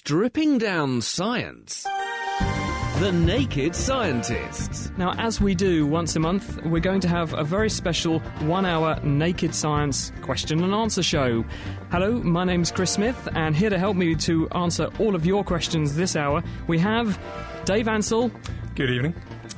Stripping down science. The Naked Scientists. Now, as we do once a month, we're going to have a very special 1-hour Naked Science question and answer show. Hello, my name's Chris Smith, and here to help me to answer all of your questions this hour, we have Dave Ansell. Good evening.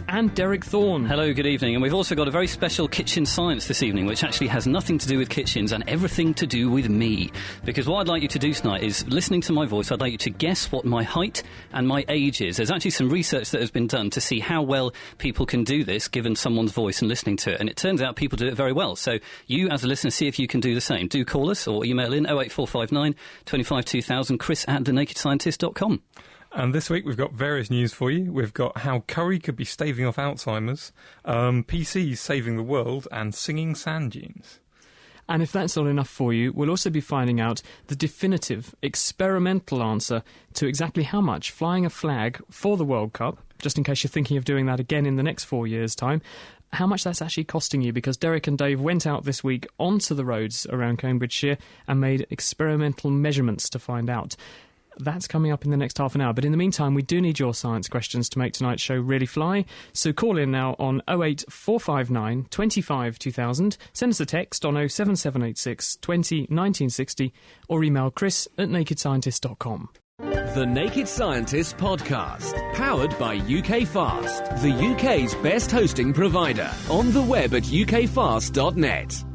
And Derek Thorne. Hello, good evening. And we've also got a very special kitchen science this evening, which actually has nothing to do with kitchens and everything to do with me. Because what I'd like you to do tonight is, listening to my voice, I'd like you to guess what my height and my age is. There's actually some research that has been done to see how well people can do this, given someone's voice and listening to it. And it turns out people do it very well. So you, as a listener, see if you can do the same. Do call us or email in 08459 25 2000, chris@thenakedscientist.com. And this week we've got various news for you. We've got how curry could be staving off Alzheimer's, PCs saving the world, and singing sand dunes. And if that's not enough for you, we'll also be finding out the definitive, experimental answer to exactly how much flying a flag for the World Cup, just in case you're thinking of doing that again in the next 4 years' time, how much that's actually costing you, because Derek and Dave went out this week onto the roads around Cambridgeshire and made experimental measurements to find out. That's coming up in the next half an hour. But in the meantime, we do need your science questions to make tonight's show really fly. So call in now on 08459 25 2000. Send us a text on 07786 20 1960 or email chris@nakedscientist.com. The Naked Scientists podcast, powered by UK Fast, the UK's best hosting provider. On the web at ukfast.net.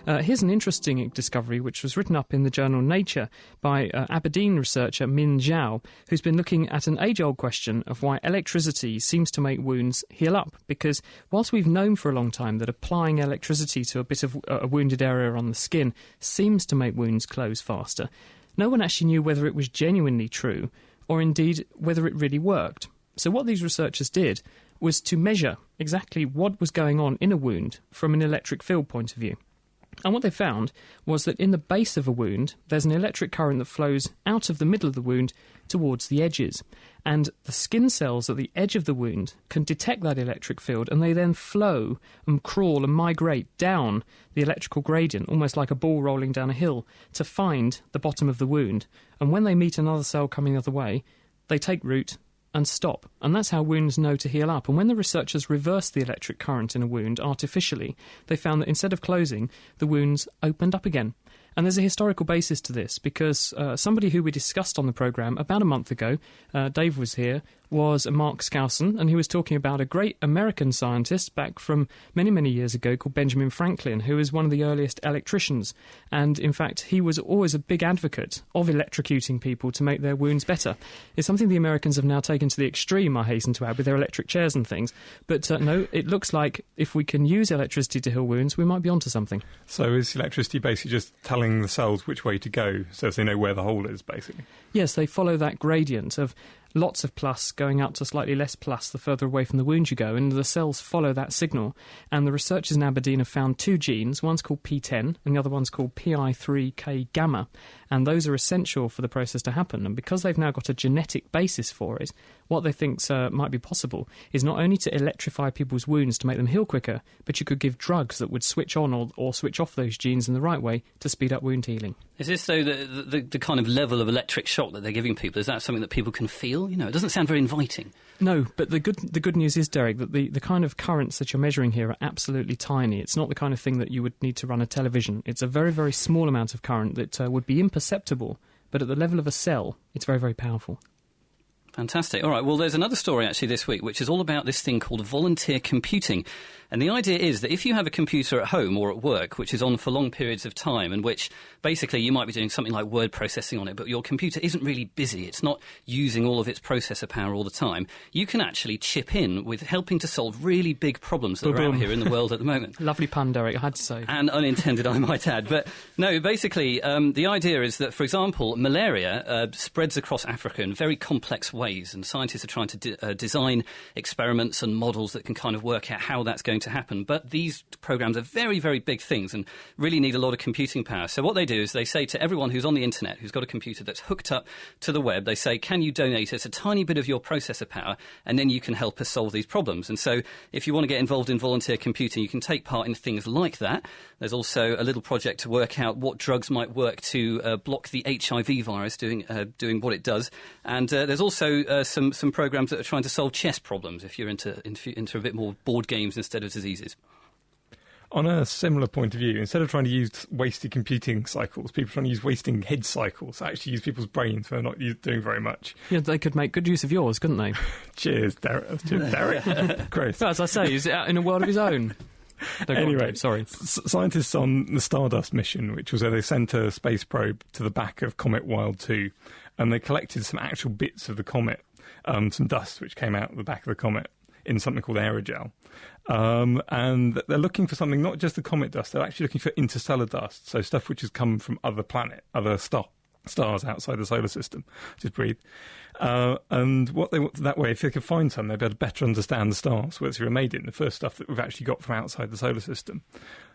Here's an interesting discovery which was written up in the journal Nature by Aberdeen researcher Min Zhao, who's been looking at an age-old question of why electricity seems to make wounds heal up. Because whilst we've known for a long time that applying electricity to a bit of a wounded area on the skin seems to make wounds close faster, no one actually knew whether it was genuinely true or indeed whether it really worked. So what these researchers did was to measure exactly what was going on in a wound from an electric field point of view. And what they found was that in the base of a wound, there's an electric current that flows out of the middle of the wound towards the edges. And the skin cells at the edge of the wound can detect that electric field, and they then flow and crawl and migrate down the electrical gradient, almost like a ball rolling down a hill, to find the bottom of the wound. And when they meet another cell coming the other way, they take root and stop. And that's how wounds know to heal up. And when the researchers reversed the electric current in a wound artificially, they found that instead of closing, the wounds opened up again. And there's a historical basis to this, because somebody who we discussed on the programme about a month ago, Dave was here, was Mark Skousen, and he was talking about a great American scientist back from many, many years ago called Benjamin Franklin, who was one of the earliest electricians. And, in fact, he was always a big advocate of electrocuting people to make their wounds better. It's something the Americans have now taken to the extreme, I hasten to add, with their electric chairs and things. But, no, it looks like if we can use electricity to heal wounds, we might be onto something. So is electricity basically just telling the cells which way to go, so if they know where the hole is, basically? Yes, they follow that gradient of lots of plus going out to slightly less plus the further away from the wound you go, and the cells follow that signal. And the researchers in Aberdeen have found two genes, one's called P10 and the other one's called PI3K gamma, and those are essential for the process to happen. And because they've now got a genetic basis for it, what they think might be possible is not only to electrify people's wounds to make them heal quicker, but you could give drugs that would switch on or switch off those genes in the right way to speed up wound healing. Is this, though, the kind of level of electric shock that they're giving people? Is that something that people can feel? You know, it doesn't sound very inviting. No, but the good news is, Derek, that the kind of currents that you're measuring here are absolutely tiny. It's not the kind of thing that you would need to run a television. It's a very, very small amount of current that would be imperceptible, but at the level of a cell, it's very, very powerful. Fantastic. All right, well, there's another story actually this week, which is all about this thing called volunteer computing. And the idea is that if you have a computer at home or at work, which is on for long periods of time, and which basically you might be doing something like word processing on it, but your computer isn't really busy, it's not using all of its processor power all the time, you can actually chip in with helping to solve really big problems that are out here in the world at the moment. Lovely pun, Derek, I had to say. And unintended, I might add. But no, basically, the idea is that, for example, malaria spreads across Africa in very complex ways. ways, and scientists are trying to design experiments and models that can kind of work out how that's going to happen. But these programs are very, very big things and really need a lot of computing power. So what they do is they say to everyone who's on the internet, who's got a computer that's hooked up to the web, they say, can you donate us a tiny bit of your processor power, and then you can help us solve these problems. And so if you want to get involved in volunteer computing, you can take part in things like that. There's also a little project to work out what drugs might work to block the HIV virus doing what it does. And there's also some programs that are trying to solve chess problems if you're into a bit more board games instead of diseases. On a similar point of view, instead of trying to use wasted computing cycles, people are trying to use wasting head cycles, actually use people's brains who are not doing very much. Yeah, they could make good use of yours, couldn't they? Cheers, Derek. Derek. Chris. Well, as I say, he's out in a world of his own. Anyway, sorry. Scientists on the Stardust mission, which was where they sent a space probe to the back of Comet Wild 2, and they collected some actual bits of the comet, some dust which came out of the back of the comet in something called aerogel. And they're looking for something, not just the comet dust, they're actually looking for interstellar dust, so stuff which has come from other stars outside the solar system, just breathe. And what they want that way, if they could find some, they'd be able to better understand the stars which they were made in, the first stuff that we've actually got from outside the solar system.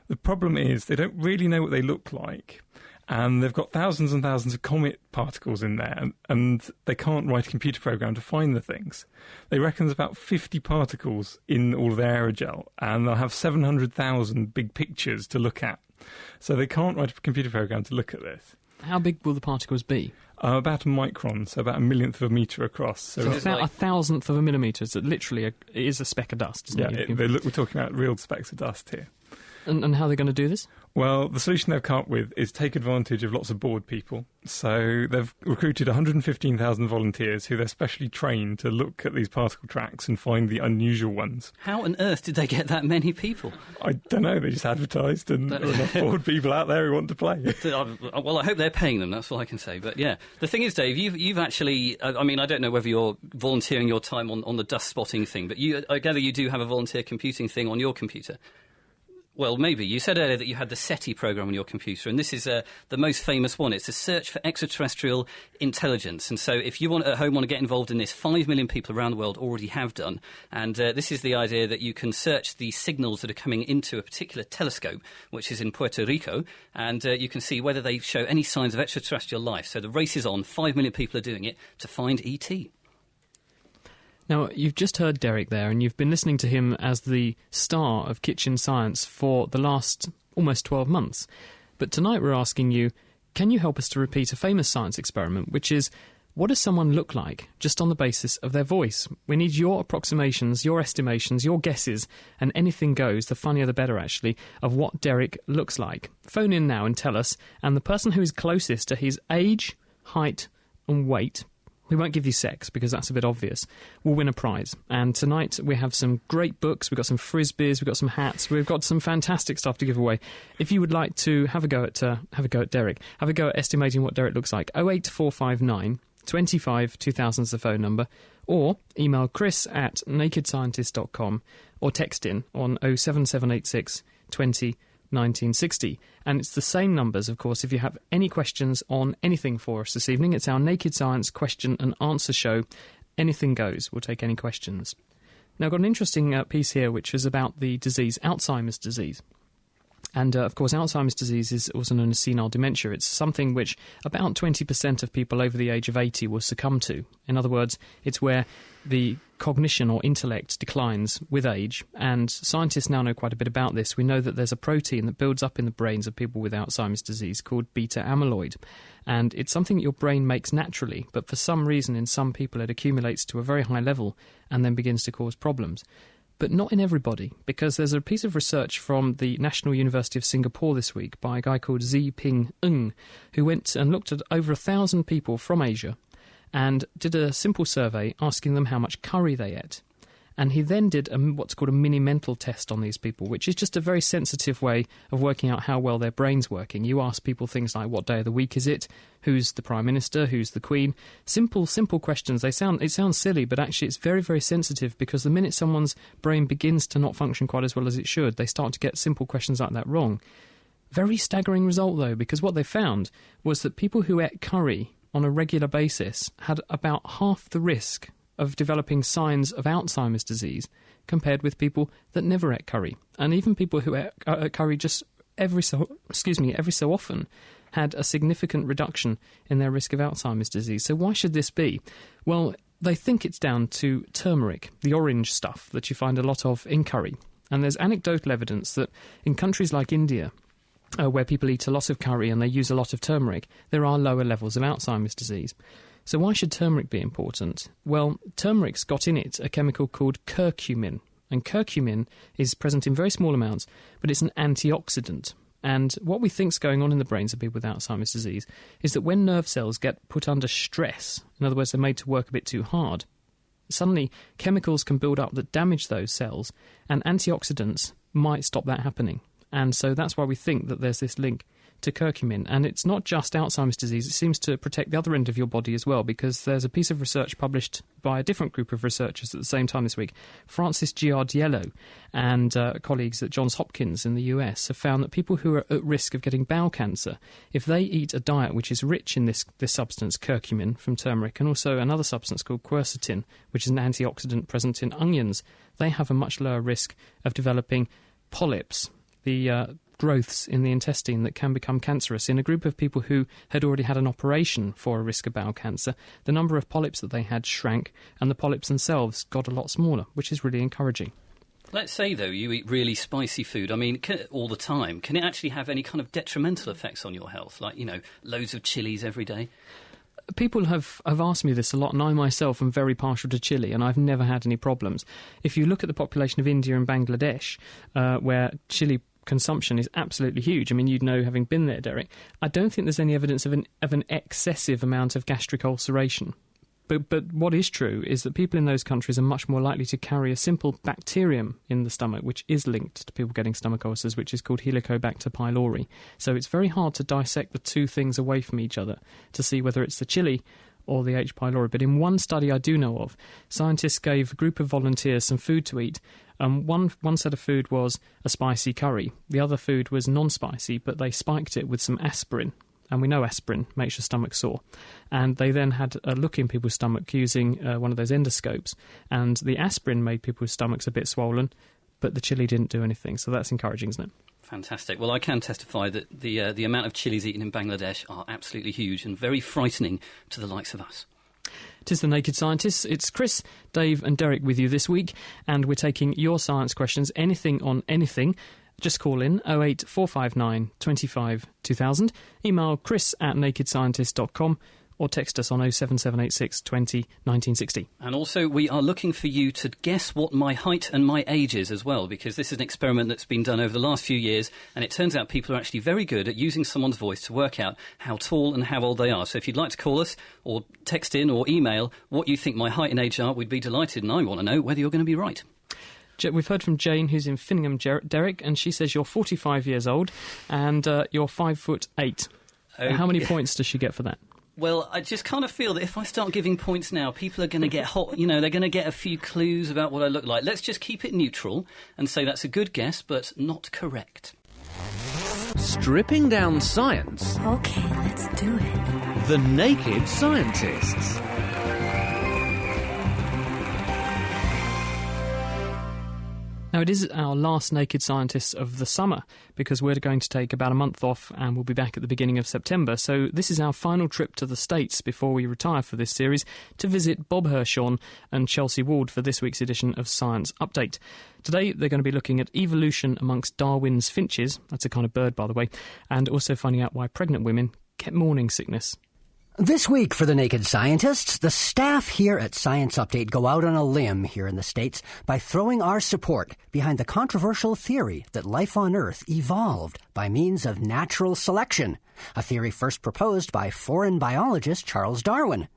The problem is they don't really know what they look like, and they've got thousands and thousands of comet particles in there, and they can't write a computer program to find the things. They reckon there's about 50 particles in all of their aerogel, and they'll have 700,000 big pictures to look at. So they can't write a computer program to look at this. How big will the particles be? About a micron, so about a millionth of a metre across. So about a thousandth of a millimetre. So literally it is a speck of dust, isn't it? We're talking about real specks of dust here. And how are they going to do this? Well, the solution they've come up with is take advantage of lots of bored people. So they've recruited 115,000 volunteers who they're specially trained to look at these particle tracks and find the unusual ones. How on earth did they get that many people? I don't know. They just advertised, and there were enough bored people out there who want to play. Well, I hope they're paying them. That's all I can say. But yeah, the thing is, Dave, you've actually. I mean, I don't know whether you're volunteering your time on the dust spotting thing, but I gather you do have a volunteer computing thing on your computer. Well, maybe. You said earlier that you had the SETI program on your computer, and this is the most famous one. It's a search for extraterrestrial intelligence. And so if you at home want to get involved in this, 5 million people around the world already have done. And this is the idea that you can search the signals that are coming into a particular telescope, which is in Puerto Rico, and you can see whether they show any signs of extraterrestrial life. So the race is on. 5 million people are doing it to find ET. Now, you've just heard Derek there, and you've been listening to him as the star of Kitchen Science for the last almost 12 months. But tonight we're asking you, can you help us to repeat a famous science experiment, which is, what does someone look like just on the basis of their voice? We need your approximations, your estimations, your guesses, and anything goes, the funnier the better actually, of what Derek looks like. Phone in now and tell us, and the person who is closest to his age, height and weight, we won't give you sex because that's a bit obvious, will win a prize. And tonight we have some great books, we've got some frisbees, we've got some hats, we've got some fantastic stuff to give away. If you would like to have a go at Derek, have a go at estimating what Derek looks like, 08459 25 2000 is the phone number, or email chris@nakedscientist.com, or text in on 07786 20 1960. And it's the same numbers, of course, if you have any questions on anything for us this evening. It's our Naked Science question and answer show. Anything goes. We'll take any questions. Now, I've got an interesting piece here, which is about the disease, Alzheimer's disease. And, of course, Alzheimer's disease is also known as senile dementia. It's something which about 20% of people over the age of 80 will succumb to. In other words, it's where the cognition or intellect declines with age, and scientists now know quite a bit about this. We know that there's a protein that builds up in the brains of people with Alzheimer's disease called beta amyloid, and it's something that your brain makes naturally, but for some reason in some people it accumulates to a very high level and then begins to cause problems. But not in everybody, because there's a piece of research from the National University of Singapore this week by a guy called Zhiping Ng, who went and looked at over 1,000 people from Asia and did a simple survey asking them how much curry they ate. And he then did what's called a mini-mental test on these people, which is just a very sensitive way of working out how well their brain's working. You ask people things like, what day of the week is it? Who's the Prime Minister? Who's the Queen? Simple questions. It sounds silly, but actually it's very, very sensitive, because the minute someone's brain begins to not function quite as well as it should, they start to get simple questions like that wrong. Very staggering result, though, because what they found was that people who ate curry on a regular basis had about half the risk of developing signs of Alzheimer's disease compared with people that never ate curry. And even people who ate curry just every so often had a significant reduction in their risk of Alzheimer's disease. So why should this be? Well, they think it's down to turmeric, the orange stuff that you find a lot of in curry. And there's anecdotal evidence that in countries like India, where people eat a lot of curry and they use a lot of turmeric, there are lower levels of Alzheimer's disease. So why should turmeric be important? Well, turmeric's got in it a chemical called curcumin. And curcumin is present in very small amounts, but it's an antioxidant. And what we think's going on in the brains of people with Alzheimer's disease is that when nerve cells get put under stress, in other words, they're made to work a bit too hard, suddenly chemicals can build up that damage those cells, and antioxidants might stop that happening. And so that's why we think that there's this link to curcumin. And it's not just Alzheimer's disease, it seems to protect the other end of your body as well, because there's a piece of research published by a different group of researchers at the same time this week. Francis Giardiello and colleagues at Johns Hopkins in the US have found that people who are at risk of getting bowel cancer, if they eat a diet which is rich in this substance, curcumin from turmeric, and also another substance called quercetin, which is an antioxidant present in onions, they have a much lower risk of developing polyps, the growths in the intestine that can become cancerous. In a group of people who had already had an operation for a risk of bowel cancer, the number of polyps that they had shrank, and the polyps themselves got a lot smaller, which is really encouraging. Let's say, though, you eat really spicy food, all the time. Can it actually have any kind of detrimental effects on your health? Like, loads of chilies every day? People have asked me this a lot, and I myself am very partial to chili, and I've never had any problems. If you look at the population of India and Bangladesh, where chili consumption is absolutely huge. I mean, you'd know, having been there, Derek. I don't think there's any evidence of an excessive amount of gastric ulceration. But what is true is that people in those countries are much more likely to carry a simple bacterium in the stomach, which is linked to people getting stomach ulcers, which is called Helicobacter pylori. So it's very hard to dissect the two things away from each other to see whether it's the chili or the H. pylori. But in one study I do know of, scientists gave a group of volunteers some food to eat. One set of food was a spicy curry. The other food was non-spicy, but they spiked it with some aspirin. And we know aspirin makes your stomach sore. And they then had a look in people's stomach using one of those endoscopes. And the aspirin made people's stomachs a bit swollen, but the chili didn't do anything. So that's encouraging, isn't it? Fantastic. Well, I can testify that the amount of chilies eaten in Bangladesh are absolutely huge and very frightening to the likes of us. 'Tis The Naked Scientists. It's Chris, Dave and Derek with you this week, and we're taking your science questions, anything on anything. Just call in 08459 25 2000, email chris@nakedscientist.com, or text us on 07786 20 1960. And also, we are looking for you to guess what my height and my age is as well, because this is an experiment that's been done over the last few years, and it turns out people are actually very good at using someone's voice to work out how tall and how old they are. So if you'd like to call us, or text in, or email what you think my height and age are, we'd be delighted, and I want to know whether you're going to be right. We've heard from Jane, who's in Finningham, Derek, and she says you're 45 years old, and you're 5'8". How many points does she get for that? Well, I just kind of feel that if I start giving points now, people are going to get hot. They're going to get a few clues about what I look like. Let's just keep it neutral and say that's a good guess, but not correct. Stripping down science. OK, let's do it. The Naked Scientists. Now, it is our last Naked Scientists of the summer, because we're going to take about a month off and we'll be back at the beginning of September. So this is our final trip to the States before we retire for this series, to visit Bob Hirshhorn and Chelsea Ward for this week's edition of Science Update. Today they're going to be looking at evolution amongst Darwin's finches, that's a kind of bird by the way, and also finding out why pregnant women get morning sickness. This week for The Naked Scientists, the staff here at Science Update go out on a limb here in the States by throwing our support behind the controversial theory that life on Earth evolved by means of natural selection, a theory first proposed by foreign biologist Charles Darwin.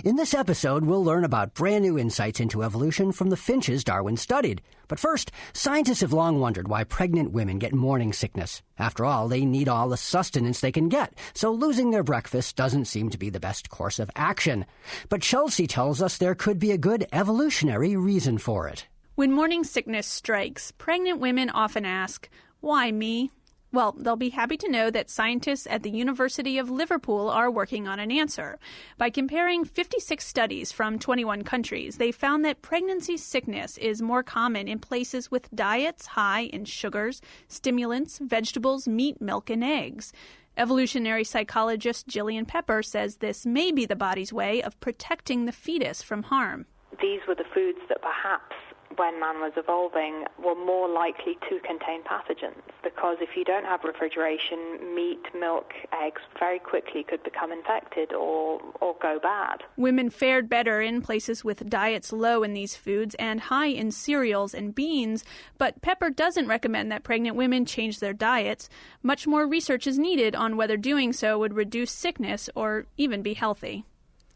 In this episode, we'll learn about brand new insights into evolution from the finches Darwin studied. But first, scientists have long wondered why pregnant women get morning sickness. After all, they need all the sustenance they can get, so losing their breakfast doesn't seem to be the best course of action. But Chelsea tells us there could be a good evolutionary reason for it. When morning sickness strikes, pregnant women often ask, "Why me?" Well, they'll be happy to know that scientists at the University of Liverpool are working on an answer. By comparing 56 studies from 21 countries, they found that pregnancy sickness is more common in places with diets high in sugars, stimulants, vegetables, meat, milk, and eggs. Evolutionary psychologist Gillian Pepper says this may be the body's way of protecting the fetus from harm. These were the foods that perhaps, when man was evolving, were more likely to contain pathogens, because if you don't have refrigeration, meat, milk, eggs very quickly could become infected or go bad. Women fared better in places with diets low in these foods and high in cereals and beans, but Pepper doesn't recommend that pregnant women change their diets. Much more research is needed on whether doing so would reduce sickness or even be healthy.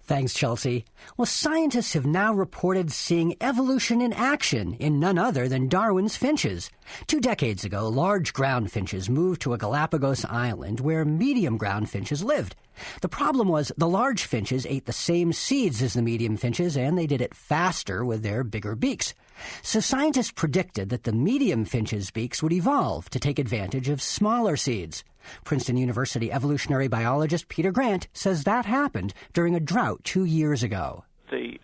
Thanks, Chelsea. Well, scientists have now reported seeing evolution in action in none other than Darwin's finches. 2 decades ago, large ground finches moved to a Galapagos island where medium ground finches lived. The problem was the large finches ate the same seeds as the medium finches, and they did it faster with their bigger beaks. So scientists predicted that the medium finches' beaks would evolve to take advantage of smaller seeds. Princeton University evolutionary biologist Peter Grant says that happened during a drought 2 years ago. The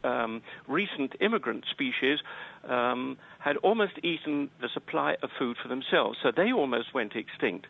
recent immigrant species had almost eaten the supply of food for themselves, so they almost went extinct.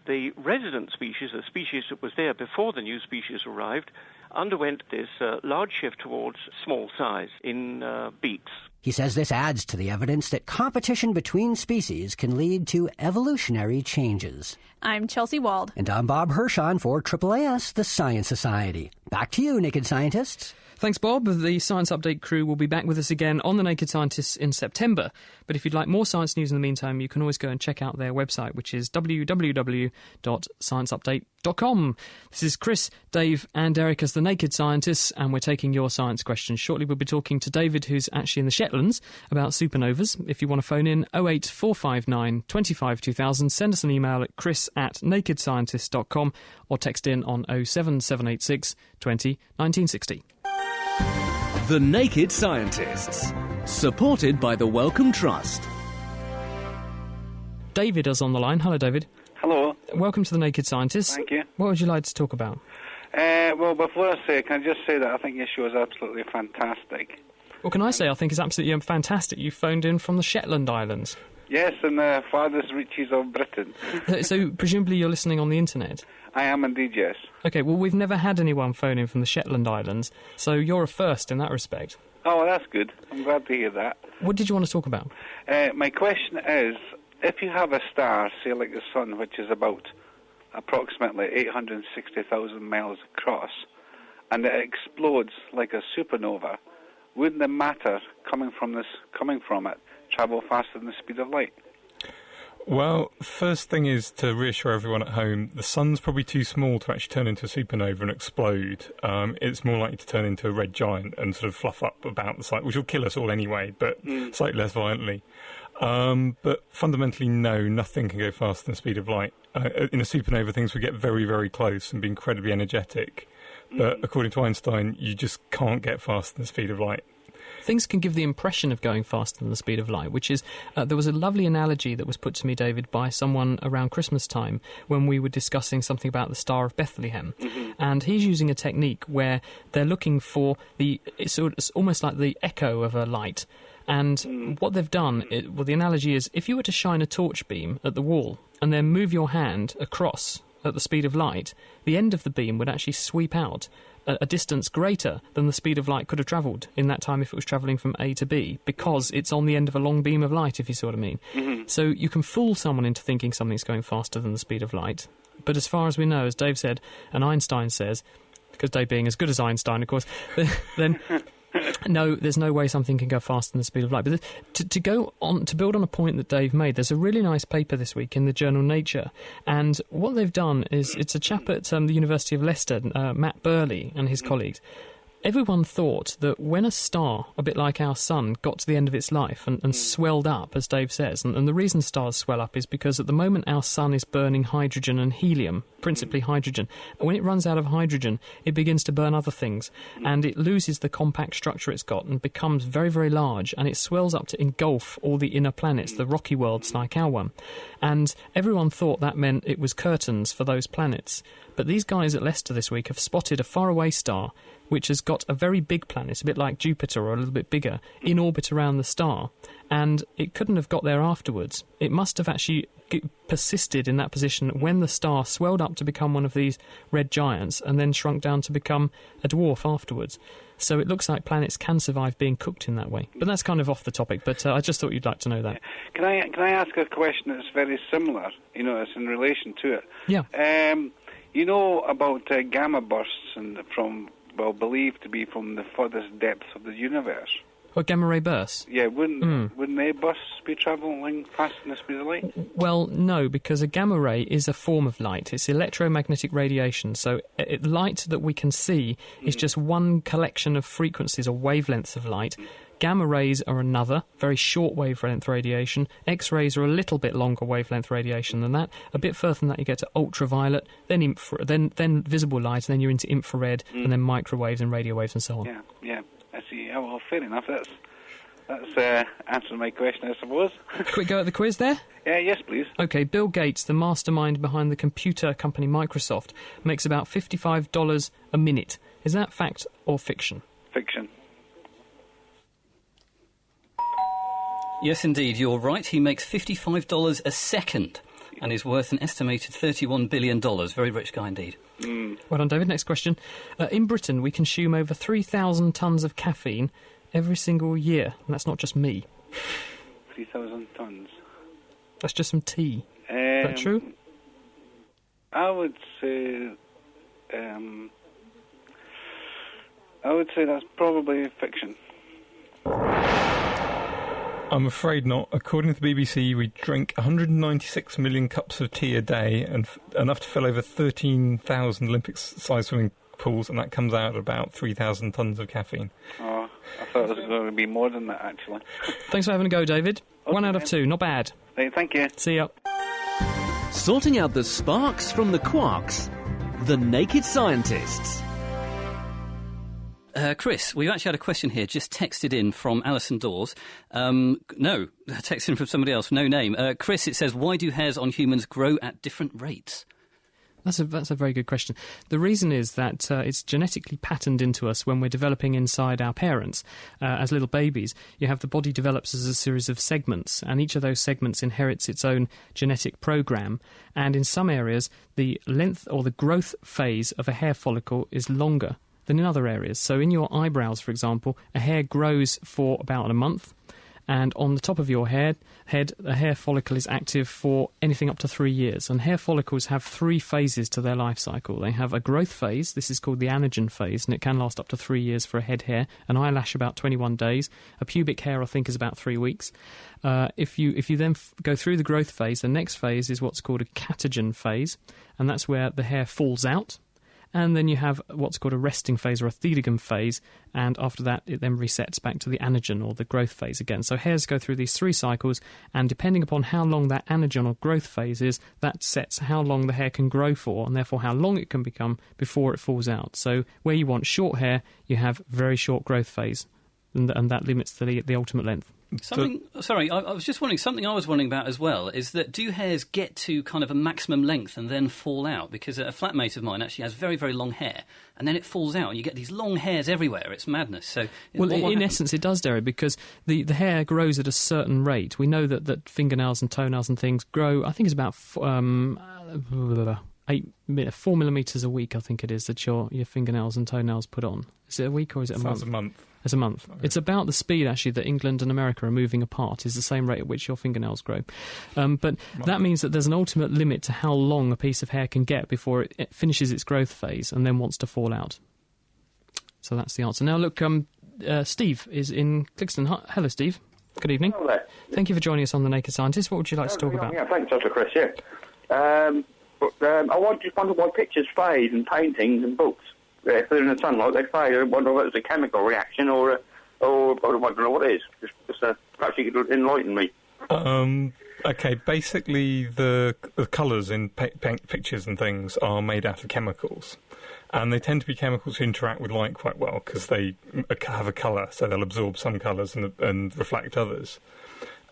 The resident species, the species that was there before the new species arrived, underwent this large shift towards small size in beaks. He says this adds to the evidence that competition between species can lead to evolutionary changes. I'm Chelsea Wald. And I'm Bob Hirschon for AAAS, the Science Society. Back to you, Naked Scientists. Thanks, Bob. The Science Update crew will be back with us again on The Naked Scientists in September. But if you'd like more science news in the meantime, you can always go and check out their website, which is www.scienceupdate.com. This is Chris, Dave and Eric as The Naked Scientists, and we're taking your science questions. Shortly we'll be talking to David, who's actually in the Shetlands, about supernovas. If you want to phone in, 08459 25 2000, send us an email at chris@nakedscientist.com or text in on 07786 20 1960. The Naked Scientists, supported by the Wellcome Trust. David is on the line. Hello, David. Hello. Welcome to The Naked Scientists. Thank you. What would you like to talk about? Well, before I say, can I just say that I think your show is absolutely fantastic. Well, can I say I think it's absolutely fantastic you phoned in from the Shetland Islands. Yes, and the farthest reaches of Britain. So, presumably you're listening on the internet? I am indeed, yes. OK, well, we've never had anyone phone in from the Shetland Islands, so you're a first in that respect. Oh, well, that's good. I'm glad to hear that. What did you want to talk about? My question is, if you have a star, say like the Sun, which is about approximately 860,000 miles across, and it explodes like a supernova, wouldn't the matter coming from it travel faster than the speed of light? Well, first thing is to reassure everyone at home, the sun's probably too small to actually turn into a supernova and explode. It's more likely to turn into a red giant and sort of fluff up about the size, which will kill us all anyway, but slightly less violently. But fundamentally, no, nothing can go faster than the speed of light. In a supernova, things will get very, very close and be incredibly energetic. But according to Einstein, you just can't get faster than the speed of light. Things can give the impression of going faster than the speed of light, which is, there was a lovely analogy that was put to me, David, by someone around Christmas time when we were discussing something about the Star of Bethlehem. And he's using a technique where they're looking for it's almost like the echo of a light. And what they've done, the analogy is, if you were to shine a torch beam at the wall and then move your hand across at the speed of light, the end of the beam would actually sweep out a distance greater than the speed of light could have travelled in that time if it was travelling from A to B, because it's on the end of a long beam of light, if you see what I mean. So you can fool someone into thinking something's going faster than the speed of light. But as far as we know, as Dave said, and Einstein says, because Dave being as good as Einstein, of course, then no, there's no way something can go faster than the speed of light. But to build on a point that Dave made, there's a really nice paper this week in the journal Nature, and what they've done is, it's a chap at the University of Leicester, Matt Burley and his colleagues. Everyone thought that when a star, a bit like our sun, got to the end of its life and swelled up, as Dave says, and the reason stars swell up is because at the moment our sun is burning hydrogen and helium principally hydrogen. When it runs out of hydrogen, it begins to burn other things, and it loses the compact structure it's got and becomes very, very large, and it swells up to engulf all the inner planets, the rocky worlds like our one. And everyone thought that meant it was curtains for those planets. But these guys at Leicester this week have spotted a faraway star which has got a very big planet, a bit like Jupiter or a little bit bigger, in orbit around the star. And it couldn't have got there afterwards. It must have actually persisted in that position when the star swelled up to become one of these red giants and then shrunk down to become a dwarf afterwards. So it looks like planets can survive being cooked in that way. But that's kind of off the topic, but I just thought you'd like to know that. Can I ask a question that's very similar? It's in relation to it. Yeah. You know about gamma bursts believed to be from the furthest depths of the universe. What, gamma ray bursts? Yeah, wouldn't they bursts be travelling fast in the speed of light? Well, no, because a gamma ray is a form of light. It's electromagnetic radiation, so light that we can see is just one collection of frequencies or wavelengths of light. Gamma rays are another, very short wavelength radiation. X-rays are a little bit longer wavelength radiation than that. A bit further than that you get to ultraviolet, then then visible light, and then you're into infrared, and then microwaves and radio waves and so on. Yeah. I see. Oh, well, fair enough. That's answering my question, I suppose. Quick go at the quiz there? Yes, please. OK, Bill Gates, the mastermind behind the computer company Microsoft, makes about $55 a minute. Is that fact or fiction? Fiction. Yes, indeed, you're right. He makes $55 a second and is worth an estimated $31 billion. Very rich guy indeed. Well done, David. Next question. In Britain, we consume over 3,000 tonnes of caffeine every single year. And that's not just me. 3,000 tonnes? That's just some tea. Is that true? I would say that's probably fiction. I'm afraid not. According to the BBC, we drink 196 million cups of tea a day, and enough to fill over 13,000 Olympic-sized swimming pools, and that comes out at about 3,000 tonnes of caffeine. Oh, I thought it was going to be more than that, actually. Thanks for having a go, David. Okay, 1 out of 2, not bad. Hey, thank you. See ya. Sorting out the sparks from the quarks. The Naked Scientists. Chris, we've actually had a question here just texted in from Alison Dawes. No, texted in from somebody else, no name. Chris, it says, why do hairs on humans grow at different rates? That's a very good question. The reason is that it's genetically patterned into us when we're developing inside our parents. As little babies, the body develops as a series of segments, and each of those segments inherits its own genetic program. And in some areas, the length or the growth phase of a hair follicle is longer than in other areas. So in your eyebrows, for example, a hair grows for about a month, and on the top of your head, a hair follicle is active for anything up to 3 years. And hair follicles have 3 phases to their life cycle. They have a growth phase, this is called the anagen phase, and it can last up to 3 years for a head hair, an eyelash about 21 days, a pubic hair I think is about 3 weeks. If you then go through the growth phase, the next phase is what's called a catagen phase, and that's where the hair falls out. And then you have what's called a resting phase or a thelium phase, and after that it then resets back to the anagen or the growth phase again. So hairs go through these 3 cycles, and depending upon how long that anagen or growth phase is, that sets how long the hair can grow for, and therefore how long it can become before it falls out. So where you want short hair, you have very short growth phase, and that limits the ultimate length. I was just wondering, something I was wondering about as well is that do hairs get to kind of a maximum length and then fall out? Because a flatmate of mine actually has very, very long hair, and then it falls out, and you get these long hairs everywhere. It's madness. So, well, in essence, it does, Derry, because the hair grows at a certain rate. We know that fingernails and toenails and things grow, I think it's about 4 millimetres a week, I think it is, that your fingernails and toenails put on. Is it a week or is it a month? It's a month. It's a month. Okay. It's about the speed, actually, that England and America are moving apart, is the same rate at which your fingernails grow. But that means that there's an ultimate limit to how long a piece of hair can get before it finishes its growth phase and then wants to fall out. So that's the answer. Now, look, Steve is in Clixton. Hello, Steve. Good evening. Hello there. Thank you for joining us on The Naked Scientist. What would you like to talk about? Yeah, thanks, Dr. Chris, yeah. I just wonder why pictures fade and paintings and books. If they're in the sunlight, they fade. I wonder whether it's a chemical reaction or I don't know what it is. Just perhaps you could enlighten me. Okay, basically the colours in pictures and things are made out of chemicals. And they tend to be chemicals who interact with light quite well because they have a colour, so they'll absorb some colours and reflect others.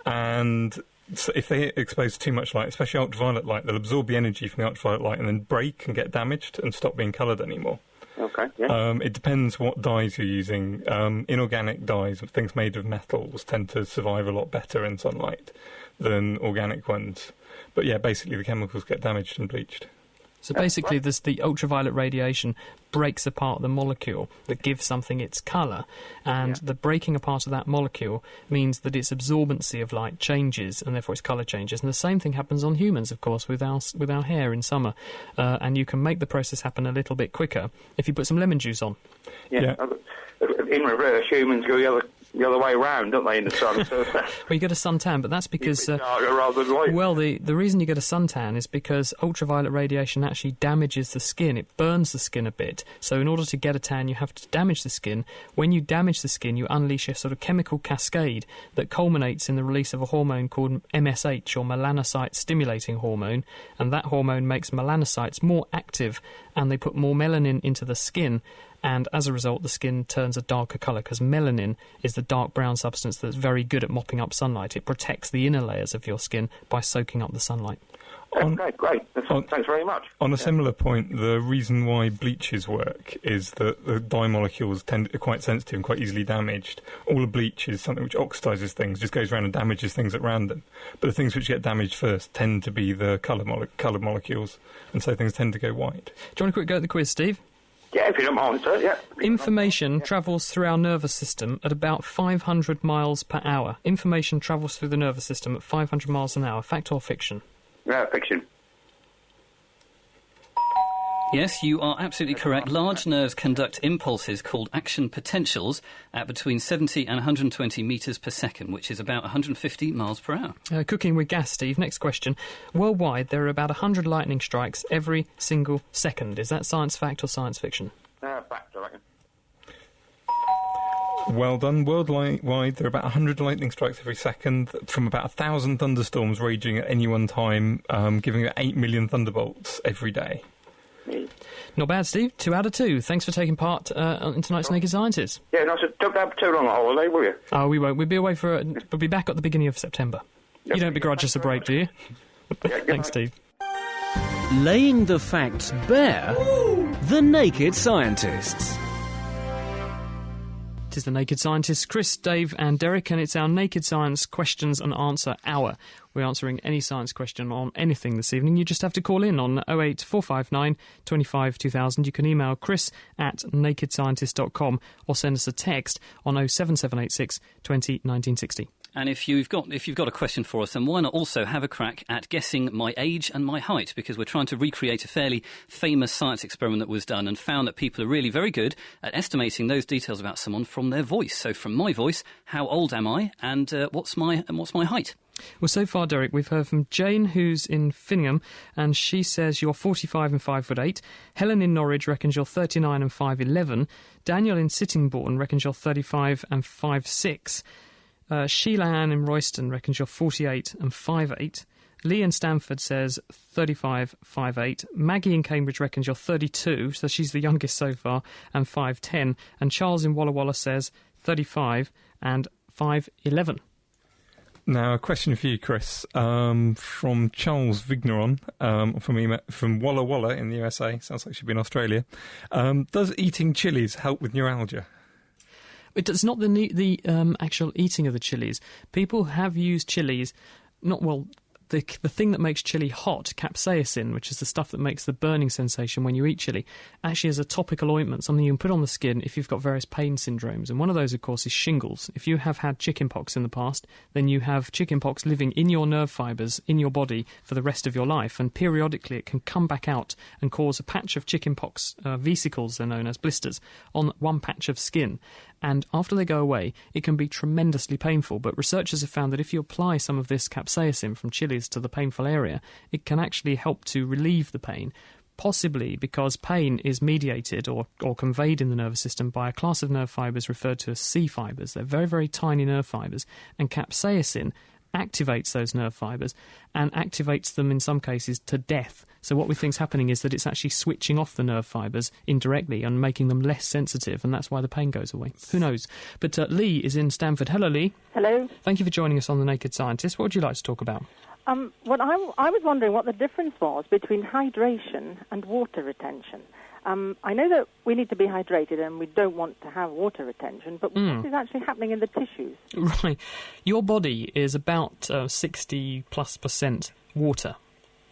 And so if they expose too much light, especially ultraviolet light, they'll absorb the energy from the ultraviolet light and then break and get damaged and stop being coloured anymore. Okay, yeah. It depends what dyes you're using. Inorganic dyes, things made of metals, tend to survive a lot better in sunlight than organic ones. But yeah, basically the chemicals get damaged and bleached. So basically, the ultraviolet radiation breaks apart the molecule that gives something its colour, and the breaking apart of that molecule means that its absorbency of light changes, and therefore its colour changes. And the same thing happens on humans, of course, with our hair in summer. And you can make the process happen a little bit quicker if you put some lemon juice on. Yeah. In reverse, humans go the other way round, don't they, in the sun? So well, you get a suntan, but that's because... rather than light. Well, the reason you get a suntan is because ultraviolet radiation actually damages the skin. It burns the skin a bit. So in order to get a tan, you have to damage the skin. When you damage the skin, you unleash a sort of chemical cascade that culminates in the release of a hormone called MSH, or melanocyte-stimulating hormone, and that hormone makes melanocytes more active, and they put more melanin into the skin, and as a result the skin turns a darker colour because melanin is the dark brown substance that's very good at mopping up sunlight. It protects the inner layers of your skin by soaking up the sunlight. Okay, great. Thanks very much. On a similar point, the reason why bleaches work is that the dye molecules are quite sensitive and quite easily damaged. All a bleach is something which oxidises things, just goes around and damages things at random. But the things which get damaged first tend to be the colour molecules, and so things tend to go white. Do you want a quick go at the quiz, Steve? Yeah, if you don't mind, sir, yeah. Information travels through our nervous system at about 500 miles per hour. Information travels through the nervous system at 500 miles an hour. Fact or fiction? Fiction. Yes, you are absolutely correct. Large nerves conduct impulses called action potentials at between 70 and 120 metres per second, which is about 150 miles per hour. Cooking with gas, Steve. Next question. Worldwide, there are about 100 lightning strikes every single second. Is that science fact or science fiction? Fact, I reckon. Well done. Worldwide, there are about 100 lightning strikes every second, from about 1,000 thunderstorms raging at any one time, giving about 8 million thunderbolts every day. Not bad, Steve. 2 out of 2. Thanks for taking part in tonight's Naked Scientists. Yeah, no, so don't have too long a holiday, will you? Oh, we won't. We'll be away we'll be back at the beginning of September. You don't begrudge us a break, do you? Thanks, Steve. Laying the facts bare, the Naked Scientists. It is the Naked Scientists, Chris, Dave and Derek, and it's our Naked Science Questions and Answer Hour. We're answering any science question on anything this evening. You just have to call in on 08459 25 2000. You can email chris@nakedscientist.com or send us a text on 07786 20 1960. And if you've got a question for us, then why not also have a crack at guessing my age and my height? Because we're trying to recreate a fairly famous science experiment that was done and found that people are really very good at estimating those details about someone from their voice. So from my voice, how old am I, and what's my height? Well, so far, Derek, we've heard from Jane, who's in Finningham, and she says you're 45 and 5'8". Helen in Norwich reckons you're 39 and 5'11". Daniel in Sittingbourne reckons you're 35 and 5'6". Sheila Ann in Royston reckons you're 48 and 5'8". Lee in Stamford says 35, 5'8". Maggie in Cambridge reckons you're 32, so she's the youngest so far, and 5'10". And Charles in Walla Walla says 35 and 5'11". Now, a question for you, Chris, from Charles Vigneron from Walla Walla in the USA. Sounds like she'd be in Australia. Does eating chilies help with neuralgia? It does not the actual eating of the chilies. People have used chilies, the thing that makes chili hot, capsaicin, which is the stuff that makes the burning sensation when you eat chili, actually is a topical ointment, something you can put on the skin if you've got various pain syndromes. And one of those, of course, is shingles. If you have had chickenpox in the past, then you have chickenpox living in your nerve fibres, in your body, for the rest of your life. And periodically it can come back out and cause a patch of chickenpox vesicles, they're known as blisters, on one patch of skin. And after they go away, it can be tremendously painful. But researchers have found that if you apply some of this capsaicin from chilies to the painful area, it can actually help to relieve the pain, possibly because pain is mediated or conveyed in the nervous system by a class of nerve fibres referred to as C fibres. They're very, very tiny nerve fibres, and capsaicin activates those nerve fibres and activates them in some cases to death. So what we think is happening is that it's actually switching off the nerve fibres indirectly and making them less sensitive, and that's why the pain goes away. Who knows? But Lee is in Stamford. Hello, Lee. Hello. Thank you for joining us on The Naked Scientist. What would you like to talk about? I was wondering what the difference was between hydration and water retention. I know that we need to be hydrated and we don't want to have water retention, but what is actually happening in the tissues? Right. Your body is about 60+% water.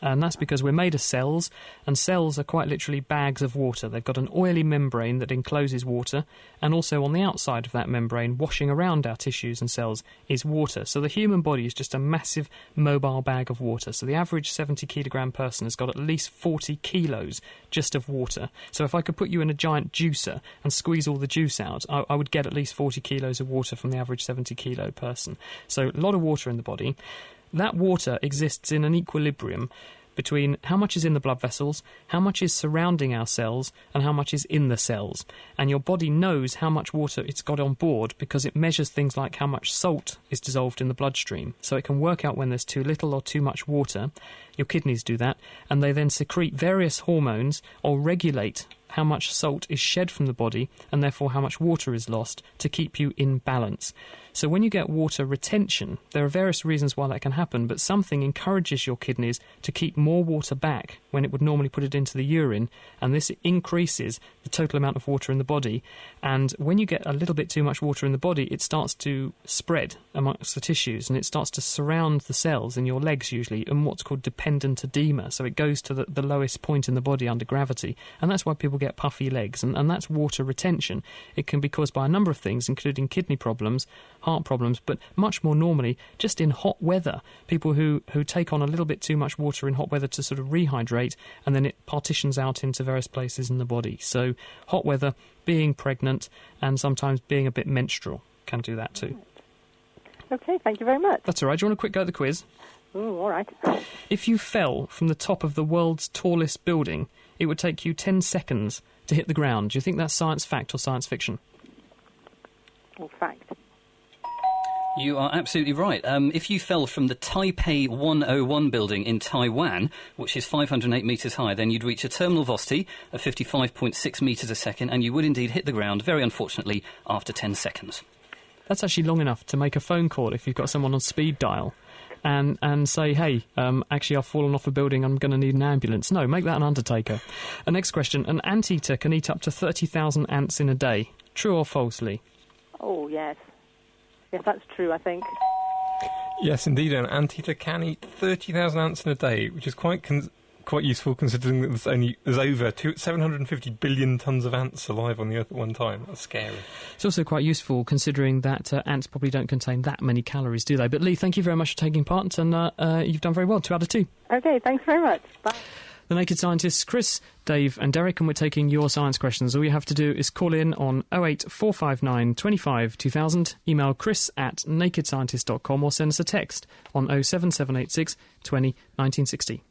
And that's because we're made of cells, and cells are quite literally bags of water. They've got an oily membrane that encloses water, and also on the outside of that membrane, washing around our tissues and cells, is water. So the human body is just a massive mobile bag of water. So the average 70-kilogram person has got at least 40 kilos just of water. So if I could put you in a giant juicer and squeeze all the juice out, I would get at least 40 kilos of water from the average 70-kilo person. So a lot of water in the body. That water exists in an equilibrium between how much is in the blood vessels, how much is surrounding our cells, and how much is in the cells. And your body knows how much water it's got on board because it measures things like how much salt is dissolved in the bloodstream. So it can work out when there's too little or too much water. Your kidneys do that, and they then secrete various hormones or regulate how much salt is shed from the body and therefore how much water is lost to keep you in balance. So when you get water retention, there are various reasons why that can happen, but something encourages your kidneys to keep more water back when it would normally put it into the urine, and this increases the total amount of water in the body. And when you get a little bit too much water in the body, it starts to spread amongst the tissues, and it starts to surround the cells in your legs usually, in what's called dependent edema. So it goes to the lowest point in the body under gravity, and that's why people get puffy legs, and that's water retention. It can be caused by a number of things, including kidney problems, heart problems, but much more normally just in hot weather. People who take on a little bit too much water in hot weather to sort of rehydrate, and then it partitions out into various places in the body. So hot weather, being pregnant, and sometimes being a bit menstrual can do that too. Okay, thank you very much. That's all right. Do you want a quick go at the quiz? Oh, all right. If you fell from the top of the world's tallest building, it would take you 10 seconds to hit the ground. Do you think that's science fact or science fiction? Well, fact. You are absolutely right. If you fell from the Taipei 101 building in Taiwan, which is 508 metres high, then you'd reach a terminal velocity of 55.6 metres a second, and you would indeed hit the ground, very unfortunately, after 10 seconds. That's actually long enough to make a phone call if you've got someone on speed dial and say, hey, actually I've fallen off a building, I'm going to need an ambulance. No, make that an undertaker. Next question. An anteater can eat up to 30,000 ants in a day. True or false, Lee? Oh, yes. Yes, that's true, I think. Yes, indeed, an anteater can eat 30,000 ants in a day, which is quite useful considering that there's over 750 billion tonnes of ants alive on the Earth at one time. That's scary. It's also quite useful considering that ants probably don't contain that many calories, do they? But Lee, thank you very much for taking part, and you've done very well. 2 out of 2. Okay, thanks very much. Bye. The Naked Scientists, Chris, Dave and Derek, and we're taking your science questions. All you have to do is call in on 08459 25 2000, email chris@nakedscientist.com, or send us a text on 07786 20 1960.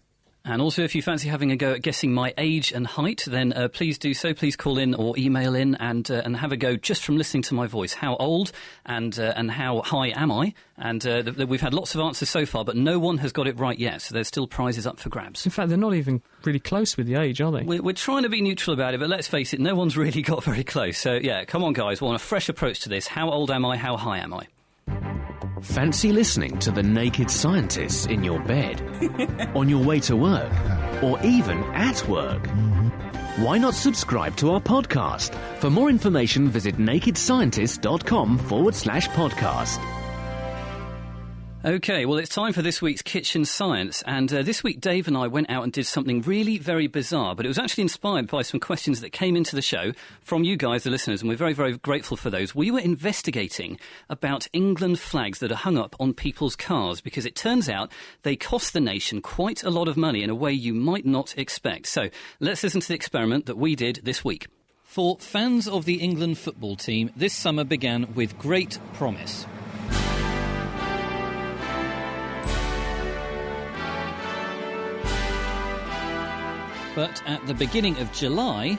And also, if you fancy having a go at guessing my age and height, then please do so. Please call in or email in and have a go just from listening to my voice. How old and how high am I? And we've had lots of answers so far, but no one has got it right yet, so there's still prizes up for grabs. In fact, they're not even really close with the age, are they? We're trying to be neutral about it, but let's face it, no one's really got very close. So, yeah, come on, guys. We want a fresh approach to this. How old am I? How high am I? Fancy listening to The Naked Scientists in your bed, on your way to work, or even at work? Why not subscribe to our podcast? For more information, visit nakedscientist.com/podcast. OK, well, it's time for this week's Kitchen Science, and this week Dave and I went out and did something really very bizarre, but it was actually inspired by some questions that came into the show from you guys, the listeners, and we're very, very grateful for those. We were investigating about England flags that are hung up on people's cars, because it turns out they cost the nation quite a lot of money in a way you might not expect. So let's listen to the experiment that we did this week. For fans of the England football team, this summer began with great promise. But at the beginning of July,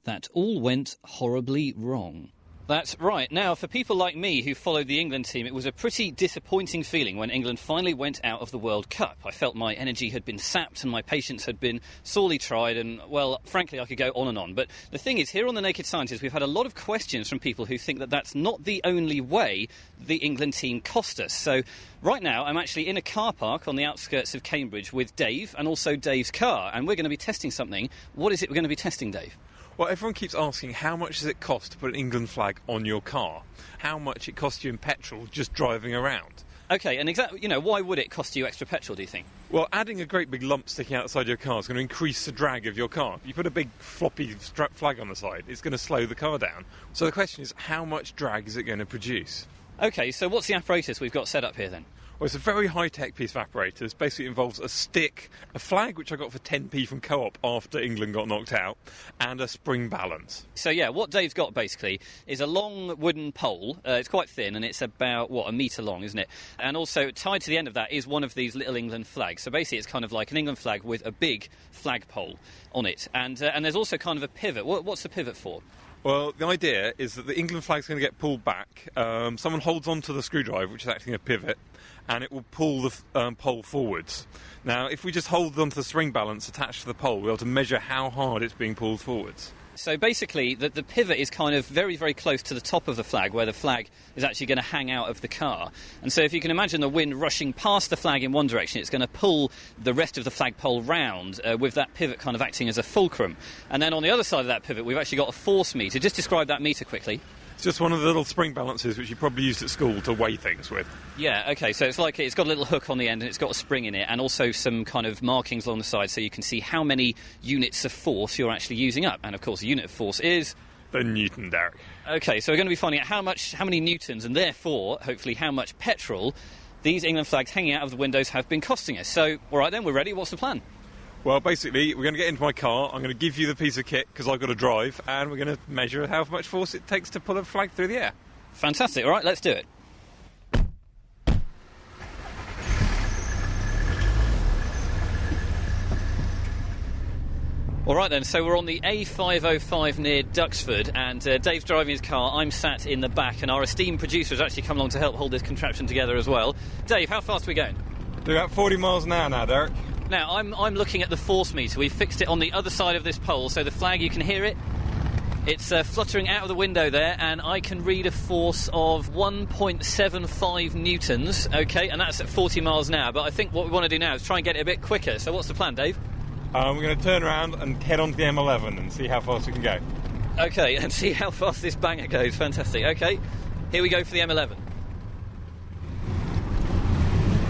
that all went horribly wrong. That's right. Now, for people like me who followed the England team, it was a pretty disappointing feeling when England finally went out of the World Cup. I felt my energy had been sapped and my patience had been sorely tried, and, well, frankly, I could go on and on. But the thing is, here on The Naked Scientist, we've had a lot of questions from people who think that that's not the only way the England team cost us. So right now, I'm actually in a car park on the outskirts of Cambridge with Dave and also Dave's car, and we're going to be testing something. What is it we're going to be testing, Dave? Well, everyone keeps asking how much does it cost to put an England flag on your car? How much it costs you in petrol just driving around? OK, and exactly, why would it cost you extra petrol, do you think? Well, adding a great big lump sticking outside your car is going to increase the drag of your car. If you put a big floppy flag on the side, it's going to slow the car down. So the question is, how much drag is it going to produce? OK, so what's the apparatus we've got set up here then? Well, it's a very high-tech piece of apparatus. Basically, it involves a stick, a flag, which I got for 10p from Co-op after England got knocked out, and a spring balance. So, yeah, what Dave's got, basically, is a long wooden pole. It's quite thin, and it's about, a metre long, isn't it? And also, tied to the end of that is one of these little England flags. So, basically, it's kind of like an England flag with a big flagpole on it. And there's also kind of a pivot. What's the pivot for? Well, the idea is that the England flag's going to get pulled back. Someone holds onto the screwdriver, which is acting as a pivot, and it will pull the pole forwards. Now, if we just hold onto the spring balance attached to the pole, we'll be able to measure how hard it's being pulled forwards. So basically, the pivot is kind of very, very close to the top of the flag, where the flag is actually going to hang out of the car. And so if you can imagine the wind rushing past the flag in one direction, it's going to pull the rest of the flagpole round, with that pivot kind of acting as a fulcrum. And then on the other side of that pivot, we've actually got a force meter. Just describe that meter quickly. It's just one of the little spring balances which you probably used at school to weigh things with. Yeah, OK, so it's like it's got a little hook on the end and it's got a spring in it, and also some kind of markings along the side so you can see how many units of force you're actually using up. And, of course, a unit of force is... the Newton, Derek. OK, so we're going to be finding out how many newtons, and therefore, hopefully, how much petrol these England flags hanging out of the windows have been costing us. So, all right then, we're ready. What's the plan? Well, basically, we're going to get into my car, I'm going to give you the piece of kit, because I've got to drive, and we're going to measure how much force it takes to pull a flag through the air. Fantastic. All right, let's do it. All right then, so we're on the A505 near Duxford, and Dave's driving his car, I'm sat in the back, and our esteemed producer has actually come along to help hold this contraption together as well. Dave, how fast are we going? We're about 40 miles an hour now, Derek. Now, I'm looking at the force meter. We've fixed it on the other side of this pole, so the flag, you can hear it. It's fluttering out of the window there, and I can read a force of 1.75 newtons, OK, and that's at 40 miles an hour. But I think what we want to do now is try and get it a bit quicker. So what's the plan, Dave? We're going to turn around and head on to the M11 and see how fast we can go. OK, and see how fast this banger goes. Fantastic. OK, here we go for the M11.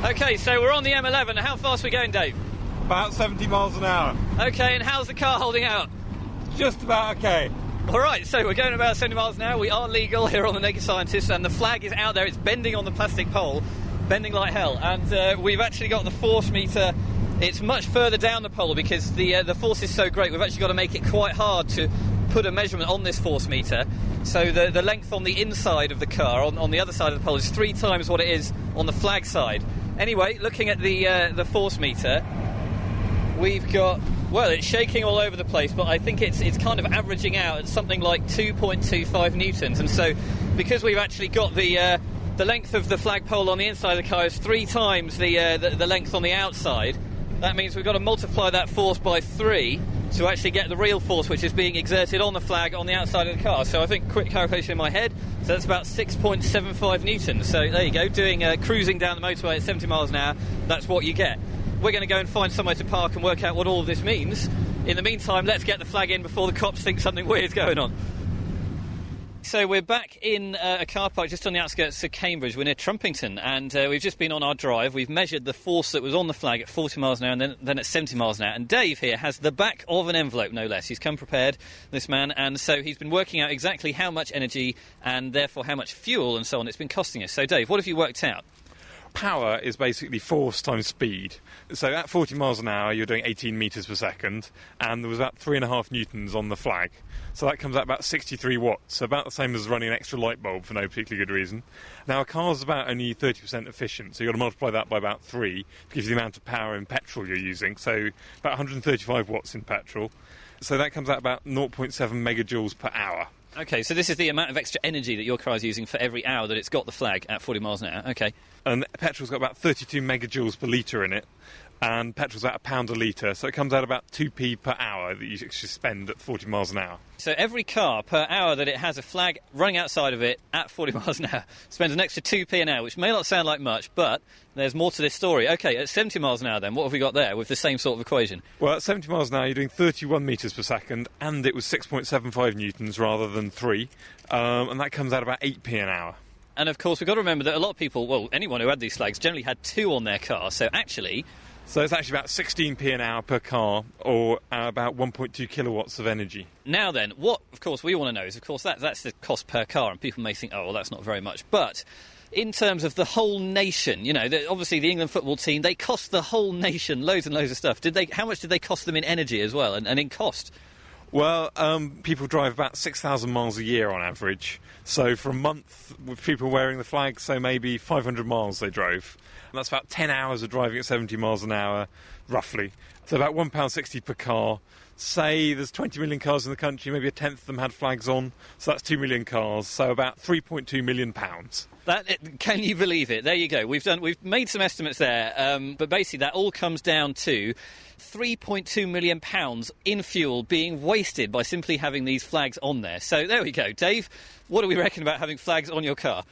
OK, so we're on the M11. How fast are we going, Dave? About 70 miles an hour. OK, and how's the car holding out? Just about OK. All right, so we're going about 70 miles an hour. We are legal here on The Naked Scientist, and the flag is out there. It's bending on the plastic pole, bending like hell. And we've actually got the force meter. It's much further down the pole because the force is so great. We've actually got to make it quite hard to put a measurement on this force meter. So the length on the inside of the car, on the other side of the pole, is 3 times what it is on the flag side. Anyway, looking at the force meter, we've got... well, it's shaking all over the place, but I think it's kind of averaging out at something like 2.25 newtons. And so, because we've actually got the length of the flagpole on the inside of the car is 3 times the length on the outside, that means we've got to multiply that force by 3 to actually get the real force which is being exerted on the flag on the outside of the car. So I think, quick calculation in my head, so that's about 6.75 newtons. So there you go, doing cruising down the motorway at 70 miles an hour, that's what you get. We're going to go and find somewhere to park and work out what all of this means. In the meantime, let's get the flag in before the cops think something weird's going on. So we're back in a car park just on the outskirts of Cambridge. We're near Trumpington, and we've just been on our drive. We've measured the force that was on the flag at 40 miles an hour and then at 70 miles an hour. And Dave here has the back of an envelope, no less. He's come prepared, this man, and so he's been working out exactly how much energy and therefore how much fuel and so on it's been costing us. So, Dave, what have you worked out? Power is basically force times speed. So at 40 miles an hour, you're doing 18 metres per second, and there was about 3.5 newtons on the flag. So that comes out about 63 watts, so about the same as running an extra light bulb for no particularly good reason. Now, a car's about only 30% efficient, so you've got to multiply that by about 3 to give you the amount of power in petrol you're using, so about 135 watts in petrol. So that comes out about 0.7 megajoules per hour. OK, so this is the amount of extra energy that your car is using for every hour that it's got the flag at 40 miles an hour. OK. And petrol's got about 32 megajoules per litre in it, and petrol's about £1 a litre, so it comes out about 2p per hour that you actually spend at 40 miles an hour. So every car per hour that it has a flag running outside of it at 40 miles an hour spends an extra 2p an hour, which may not sound like much, but there's more to this story. OK, at 70 miles an hour then, what have we got there with the same sort of equation? Well, at 70 miles an hour, you're doing 31 metres per second, and it was 6.75 newtons rather than 3, and that comes out about 8p an hour. And of course, we've got to remember that a lot of people, well, anyone who had these flags generally had 2 on their car, so actually... So it's actually about 16p an hour per car, or about 1.2 kilowatts of energy. Now then, what, of course, we want to know is, of course, that's the cost per car, and people may think, oh, well, that's not very much. But in terms of the whole nation, you know, obviously the England football team, they cost the whole nation loads and loads of stuff. How much did they cost them in energy as well, and in cost? Well, people drive about 6,000 miles a year on average. So for a month, with people wearing the flag, so maybe 500 miles they drove. And that's about 10 hours of driving at 70 miles an hour, roughly. So about £1.60 per car. Say there's 20 million cars in the country, maybe a tenth of them had flags on. So that's 2 million cars, so about £3.2 million. Can you believe it? There you go. We've made some estimates there, but basically that all comes down to £3.2 million in fuel being wasted by simply having these flags on there. So there we go. Dave, what do we reckon about having flags on your car?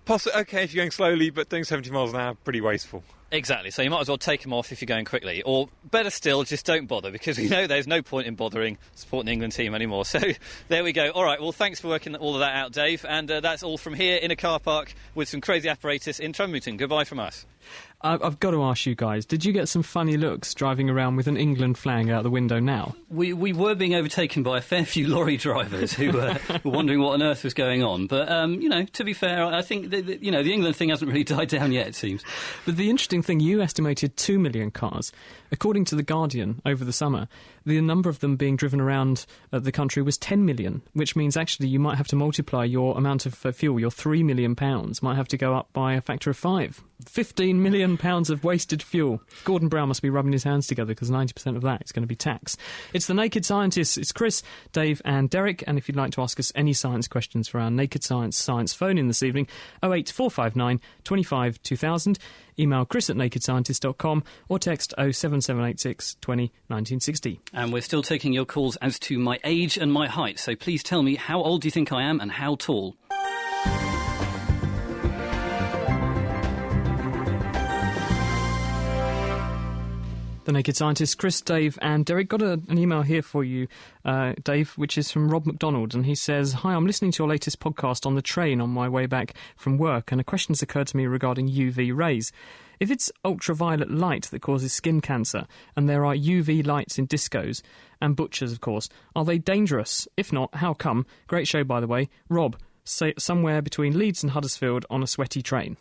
OK if you're going slowly, but doing 70 miles an hour, pretty wasteful. Exactly, so you might as well take them off if you're going quickly. Or better still, just don't bother, because we know there's no point in bothering supporting the England team anymore. So there we go. All right, well, thanks for working all of that out, Dave. And that's all from here in a car park with some crazy apparatus in Trumpington. Goodbye from us. I've got to ask you guys, did you get some funny looks driving around with an England flag out the window now? We were being overtaken by a fair few lorry drivers who were wondering what on earth was going on. But, to be fair, I think, the England thing hasn't really died down yet, it seems. But the interesting thing, you estimated 2 million cars. According to The Guardian, over the summer, the number of them being driven around the country was 10 million, which means actually you might have to multiply your amount of fuel, your £3 million, might have to go up by a factor of 5. £15 million of wasted fuel. Gordon Brown must be rubbing his hands together because 90% of that is going to be tax. It's The Naked Scientists. It's Chris, Dave and Derek. And if you'd like to ask us any science questions for our Naked Science phone-in this evening, 08459 25 2000. Email chris@nakedscientist.com or text 07786 20 1960. And we're still taking your calls as to my age and my height. So please tell me, how old do you think I am and how tall? The Naked Scientists, Chris, Dave and Derek. Got an email here for you, Dave, which is from Rob McDonald, and he says, "Hi, I'm listening to your latest podcast on the train on my way back from work, and a question has occurred to me regarding UV rays. If it's ultraviolet light that causes skin cancer, and there are UV lights in discos, and butchers, of course, are they dangerous? If not, how come? Great show, by the way. Rob, say somewhere between Leeds and Huddersfield on a sweaty train."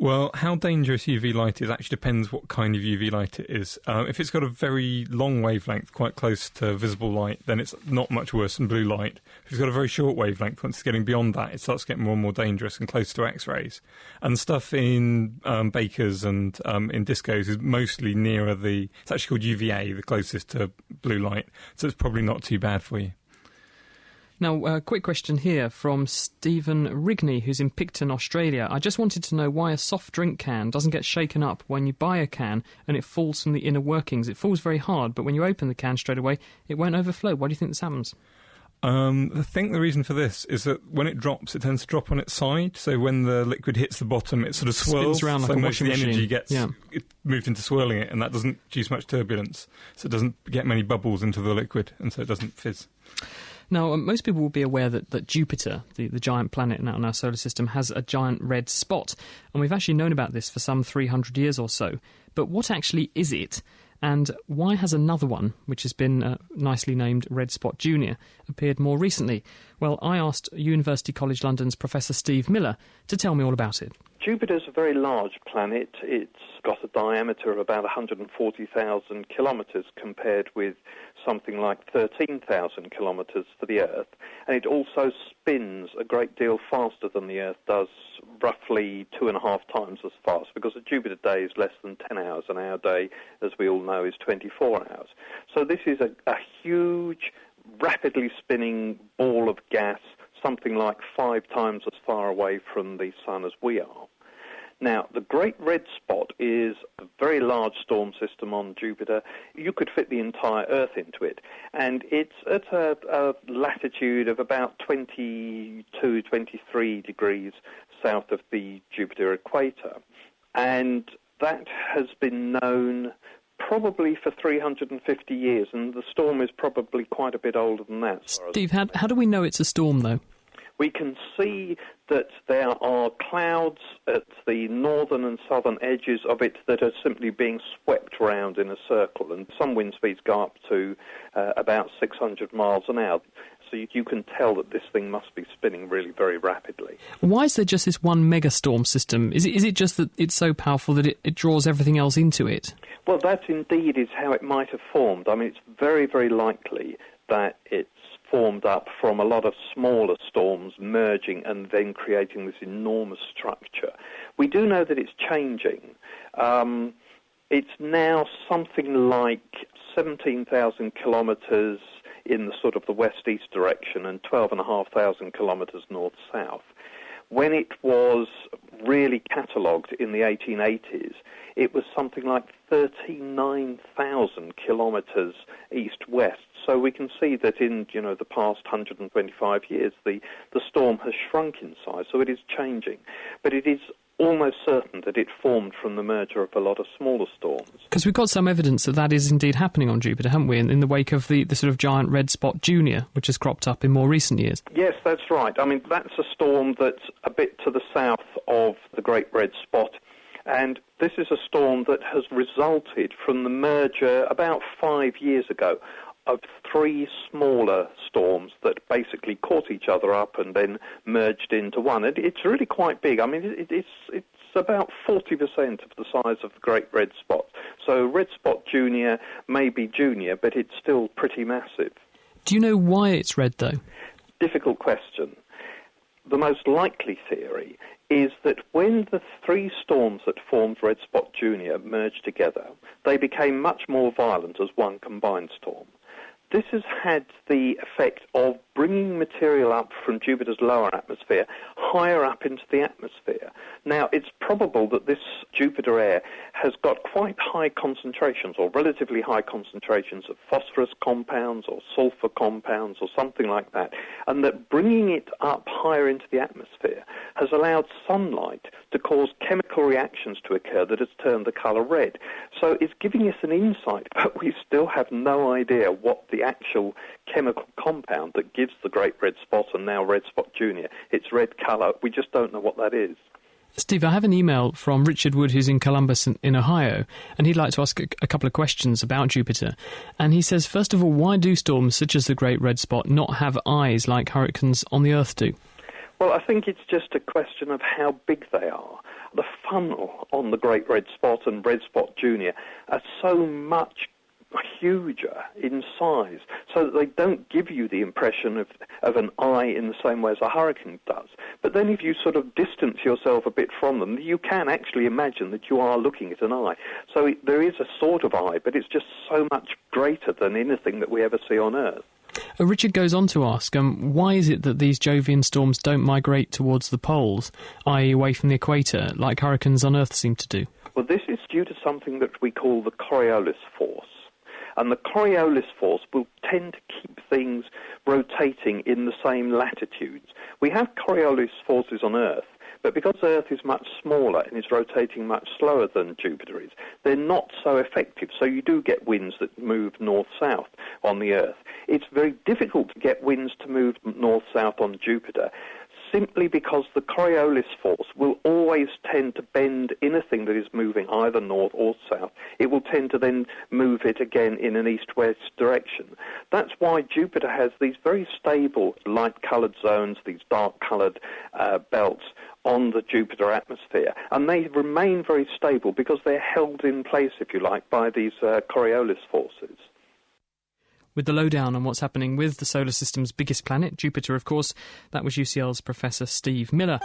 Well, how dangerous UV light is actually depends what kind of UV light it is. If it's got a very long wavelength, quite close to visible light, then it's not much worse than blue light. If it's got a very short wavelength, once it's getting beyond that, it starts getting more and more dangerous and close to X-rays. And stuff in bakers and in discos is mostly nearer it's actually called UVA, the closest to blue light, so it's probably not too bad for you. Now, a quick question here from Stephen Rigney, who's in Picton, Australia. I just wanted to know why a soft drink can doesn't get shaken up when you buy a can and it falls from the inner workings. It falls very hard, but when you open the can straight away, it won't overflow. Why do you think this happens? I think the reason for this is that when it drops, it tends to drop on its side. So when the liquid hits the bottom, it sort of swirls. Spins around like a washing machine. So most of the energy gets moved into swirling it, and that doesn't produce much turbulence. So it doesn't get many bubbles into the liquid, and so it doesn't fizz. Now, most people will be aware that Jupiter, the giant planet in our solar system, has a giant red spot. And we've actually known about this for some 300 years or so. But what actually is it? And why has another one, which has been nicely named Red Spot Junior, appeared more recently? Well, I asked University College London's Professor Steve Miller to tell me all about it. Jupiter's a very large planet. It's got a diameter of about 140,000 kilometres compared with something like 13,000 kilometres for the Earth. And it also spins a great deal faster than the Earth does, roughly 2.5 times as fast, because a Jupiter day is less than 10 hours, and our day, as we all know, is 24 hours. So this is a huge, rapidly spinning ball of gas, something like 5 times as far away from the sun as we are. Now, the Great Red Spot is a very large storm system on Jupiter. You could fit the entire Earth into it. And it's at a latitude of about 22, 23 degrees south of the Jupiter equator. And that has been known probably for 350 years, and the storm is probably quite a bit older than that. Steve, how do we know it's a storm, though? We can see that there are clouds at the northern and southern edges of it that are simply being swept around in a circle, and some wind speeds go up to about 600 miles an hour. So you can tell that this thing must be spinning really very rapidly. Why is there just this one megastorm system? Is it just that it's so powerful that it draws everything else into it? Well, that indeed is how it might have formed. I mean, it's very, very likely that it's formed up from a lot of smaller storms merging and then creating this enormous structure. We do know that it's changing. It's now something like 17,000 kilometres in the sort of the west-east direction and 12,500 kilometres north-south. When it was really catalogued in the 1880s, it was something like 39,000 kilometres east-west. So we can see that in, the past 125 years, the storm has shrunk in size, so it is changing. But it is almost certain that it formed from the merger of a lot of smaller storms. Because we've got some evidence that is indeed happening on Jupiter, haven't we, in the wake of the sort of giant red spot Junior, which has cropped up in more recent years. Yes, that's right. I mean, that's a storm that's a bit to the south of the Great Red Spot, and this is a storm that has resulted from the merger about 5 years ago of 3 smaller storms that basically caught each other up and then merged into one. And it's really quite big. I mean, it's about 40% of the size of the Great Red Spot. So Red Spot Junior may be junior, but it's still pretty massive. Do you know why it's red, though? Difficult question. The most likely theory is that when the 3 storms that formed Red Spot Junior merged together, they became much more violent as one combined storm. This has had the effect of bringing material up from Jupiter's lower atmosphere higher up into the atmosphere. Now, it's probable that this Jupiter air has got quite high concentrations, or relatively high concentrations, of phosphorus compounds or sulfur compounds or something like that, and that bringing it up higher into the atmosphere has allowed sunlight to cause chemical reactions to occur that has turned the colour red. So it's giving us an insight, but we still have no idea what the actual chemical compound that gives the Great Red Spot and now Red Spot Junior its red colour. We just don't know what that is. Steve, I have an email from Richard Wood, who's in Columbus in Ohio, and he'd like to ask a couple of questions about Jupiter. And he says, first of all, why do storms such as the Great Red Spot not have eyes like hurricanes on the Earth do? Well, I think it's just a question of how big they are. The funnel on the Great Red Spot and Red Spot Junior are so much huger in size, so that they don't give you the impression of an eye in the same way as a hurricane does. But then if you sort of distance yourself a bit from them, you can actually imagine that you are looking at an eye. So there is a sort of eye, but it's just so much greater than anything that we ever see on Earth. Richard goes on to ask, why is it that these Jovian storms don't migrate towards the poles, i.e. away from the equator, like hurricanes on Earth seem to do? Well, this is due to something that we call the Coriolis force. And the Coriolis force will tend to keep things rotating in the same latitudes. We have Coriolis forces on Earth, but because Earth is much smaller and is rotating much slower than Jupiter is, they're not so effective. So you do get winds that move north-south on the Earth. It's very difficult to get winds to move north-south on Jupiter, simply because the Coriolis force will always tend to bend anything that is moving either north or south. It will tend to then move it again in an east-west direction. That's why Jupiter has these very stable light-coloured zones, these dark-coloured belts on the Jupiter atmosphere, and they remain very stable because they're held in place, if you like, by these Coriolis forces. With the lowdown on what's happening with the solar system's biggest planet, Jupiter, of course, that was UCL's Professor Steve Miller.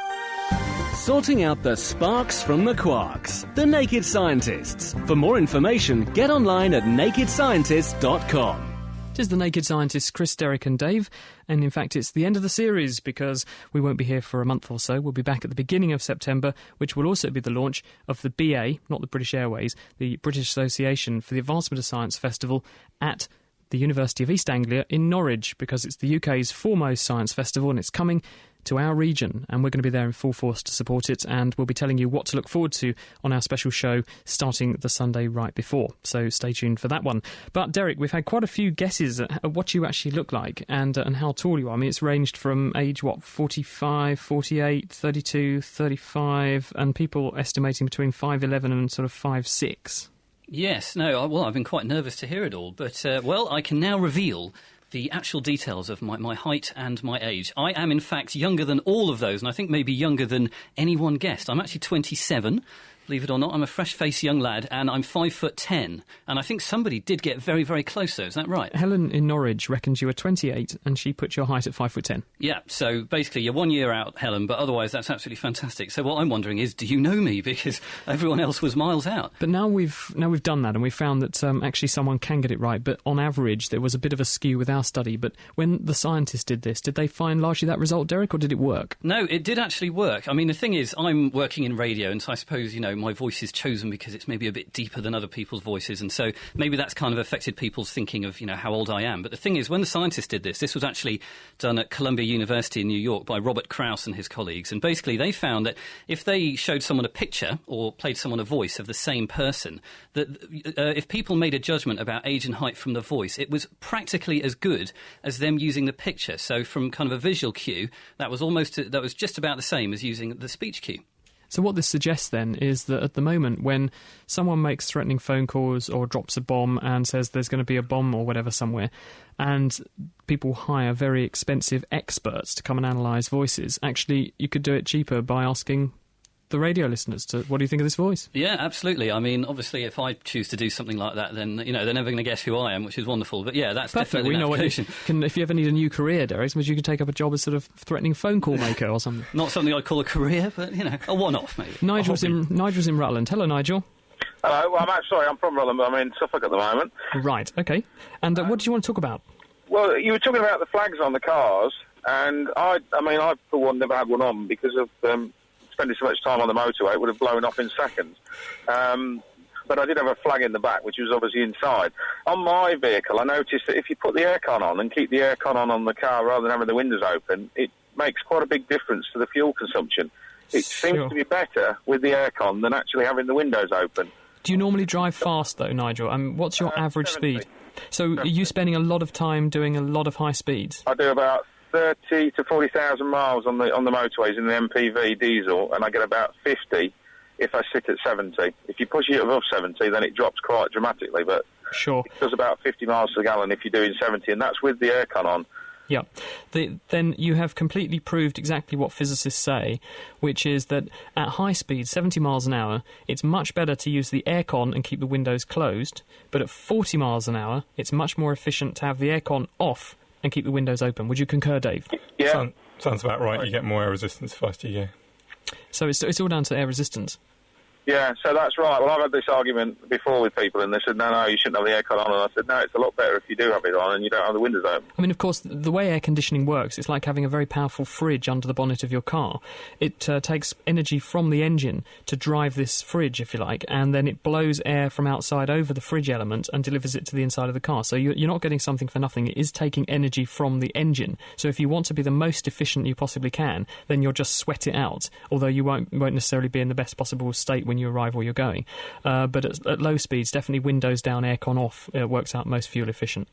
Sorting out the sparks from the quarks. The Naked Scientists. For more information, get online at nakedscientists.com. It is the Naked Scientists, Chris, Derek and Dave, and in fact it's the end of the series because we won't be here for a month or so. We'll be back at the beginning of September, which will also be the launch of the BA, not the British Airways, the British Association for the Advancement of Science Festival at the University of East Anglia in Norwich, because it's the UK's foremost science festival and it's coming to our region, and we're going to be there in full force to support it, and we'll be telling you what to look forward to on our special show starting the Sunday right before, so stay tuned for that one. But Derek, we've had quite a few guesses at what you actually look like and how tall you are. I mean, it's ranged from age 45, 48, 32, 35, and people estimating between 5'11 and sort of 5'6". Yes, no, well, I've been quite nervous to hear it all, but, well, I can now reveal the actual details of my height and my age. I am, in fact, younger than all of those, and I think maybe younger than anyone guessed. I'm actually 27. Believe it or not, I'm a fresh-faced young lad, and I'm 5'10", and I think somebody did get very, very close, though. Is that right? Helen in Norwich reckons you were 28, and she put your height at 5'10". Yeah, so basically you're 1 year out, Helen, but otherwise that's absolutely fantastic. So what I'm wondering is, do you know me? Because everyone else was miles out. But now we've done that, and we've found that actually someone can get it right, but on average there was a bit of a skew with our study. But when the scientists did this, did they find largely that result, Derek, or did it work? No, it did actually work. I mean, the thing is, I'm working in radio, and so I suppose, you know, my voice is chosen because it's maybe a bit deeper than other people's voices, and so maybe that's kind of affected people's thinking of, you know, how old I am. But the thing is, when the scientists did this was actually done at Columbia University in New York by Robert Krauss and his colleagues, and basically they found that if they showed someone a picture or played someone a voice of the same person, that if people made a judgment about age and height from the voice, it was practically as good as them using the picture. So from kind of a visual cue, that was just about the same as using the speech cue. So what this suggests then is that at the moment when someone makes threatening phone calls or drops a bomb and says there's going to be a bomb or whatever somewhere, and people hire very expensive experts to come and analyse voices, actually you could do it cheaper by asking the radio listeners to, what do you think of this voice? Yeah, absolutely. I mean, obviously, if I choose to do something like that, then, you know, they're never going to guess who I am, which is wonderful. But yeah, that's perfect. Definitely we know application. If you ever need a new career, Derek, suppose you could take up a job as sort of threatening phone call maker or something. Not something I'd call a career, but, you know, a one-off, maybe. Nigel's in Rutland. Hello, Nigel. Hello. Well, I'm from Rutland, but I'm in Suffolk at the moment. Right, OK. And what do you want to talk about? Well, you were talking about the flags on the cars, and I for one, never had one on because of spending so much time on the motorway. It would have blown off in seconds. But I did have a flag in the back, which was obviously inside. On my vehicle, I noticed that if you put the aircon on and keep the aircon on the car rather than having the windows open, it makes quite a big difference to the fuel consumption. It seems to be better with the aircon than actually having the windows open. Do you normally drive fast, though, Nigel? What's your average 70. Speed? So are you spending a lot of time doing a lot of high speeds? I do about 30 to 40,000 miles on the motorways in the MPV diesel, and I get about 50 if I sit at 70. If you push it above 70, then it drops quite dramatically, but sure, it does about 50 miles per gallon if you're doing 70, and that's with the aircon on. Yeah. Then you have completely proved exactly what physicists say, which is that at high speed, 70 miles an hour, it's much better to use the aircon and keep the windows closed, but at 40 miles an hour, it's much more efficient to have the aircon off and keep the windows open. Would you concur, Dave? Yeah. Sounds about right. You get more air resistance the faster you go. So it's all down to air resistance? Yeah, so that's right. Well, I've had this argument before with people, and they said, no, you shouldn't have the aircon on. And I said, no, it's a lot better if you do have it on and you don't have the windows open. I mean, of course, the way air conditioning works, it's like having a very powerful fridge under the bonnet of your car. It takes energy from the engine to drive this fridge, if you like, and then it blows air from outside over the fridge element and delivers it to the inside of the car. So you're not getting something for nothing. It is taking energy from the engine. So if you want to be the most efficient you possibly can, then you'll just sweat it out, although you won't necessarily be in the best possible state when you arrive where you're going. But at low speeds, definitely windows down, aircon off, works out most fuel efficient.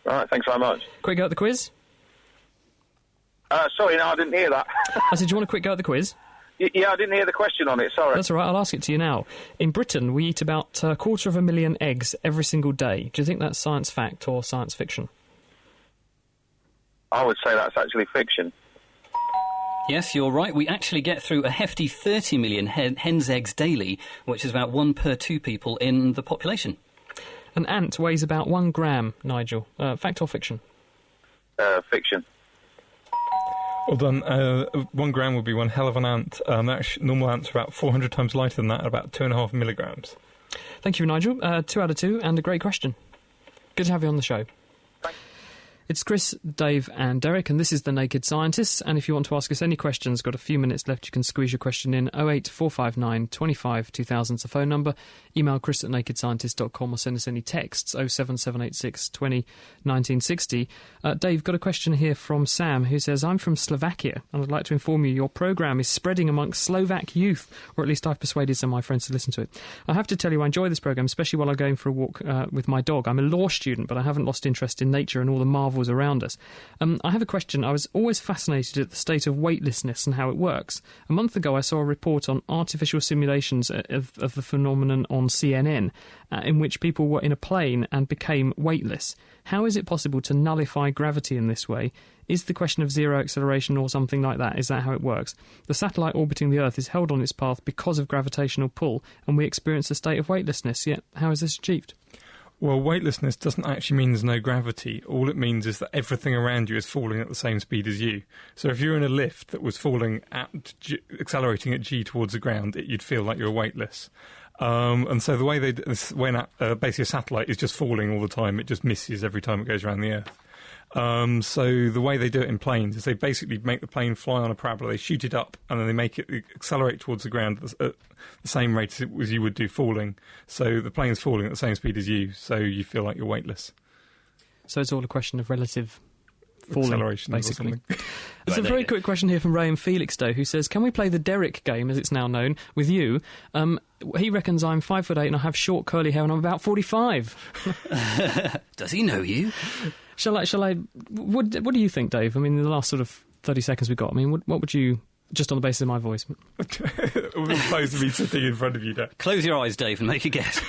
All right, thanks very much. Quick go at the quiz? Sorry, no, I didn't hear that. I said, do you want a quick go at the quiz? Yeah, I didn't hear the question on it, sorry. That's all right, I'll ask it to you now. In Britain, we eat about 250,000 eggs every single day. Do you think that's science fact or science fiction? I would say that's actually fiction. Yes, you're right. We actually get through a hefty 30 million hen's eggs daily, which is about 1 per 2 people in the population. An ant weighs about 1 gram, Nigel. Fact or fiction? Fiction. Well done. 1 gram would be one hell of an ant. Normal ants are about 400 times lighter than that, about 2.5 milligrams. Thank you, Nigel. 2 out of 2, and a great question. Good to have you on the show. Thanks. It's Chris, Dave and Derek, and this is The Naked Scientists. And if you want to ask us any questions, got a few minutes left, you can squeeze your question in. 08459 25 2000's the phone number. Email chris@nakedscientist.com or send us any texts, 07786 20 1960. Dave, got a question here from Sam, who says, I'm from Slovakia, and I'd like to inform you your programme is spreading amongst Slovak youth, or at least I've persuaded some of my friends to listen to it. I have to tell you, I enjoy this programme, especially while I'm going for a walk with my dog. I'm a law student, but I haven't lost interest in nature and all the marvels around us. I have a question. I was always fascinated at the state of weightlessness and how it works. A month ago I saw a report on artificial simulations of the phenomenon on CNN, in which people were in a plane and became weightless. How is it possible to nullify gravity in this way? Is the question of zero acceleration or something like that? Is that how it works? The satellite orbiting the Earth is held on its path because of gravitational pull, and we experience a state of weightlessness. Yet, how is this achieved? Well, weightlessness doesn't actually mean there's no gravity. All it means is that everything around you is falling at the same speed as you. So if you're in a lift that was falling accelerating at g towards the ground, you'd feel like you're weightless. And so the way when basically a satellite is just falling all the time, it just misses every time it goes around the Earth. So the way they do it in planes is they basically make the plane fly on a parabola, they shoot it up, and then they make it accelerate towards the ground at the same rate as you would do falling. So the plane's falling at the same speed as you, so you feel like you're weightless. So it's all a question of relative falling, acceleration, basically. Or something. There's a very quick question here from Ray in Felixstowe, who says, can we play the Derek game, as it's now known, with you? He reckons I'm 5'8" and I have short curly hair and I'm about 45. Does he know you? Shall I? What do you think, Dave? I mean, in the last sort of 30 seconds we've got, I mean, what would you, just on the basis of my voice? Opposed to me sitting in front of you, Dave. Close your eyes, Dave, and make a guess.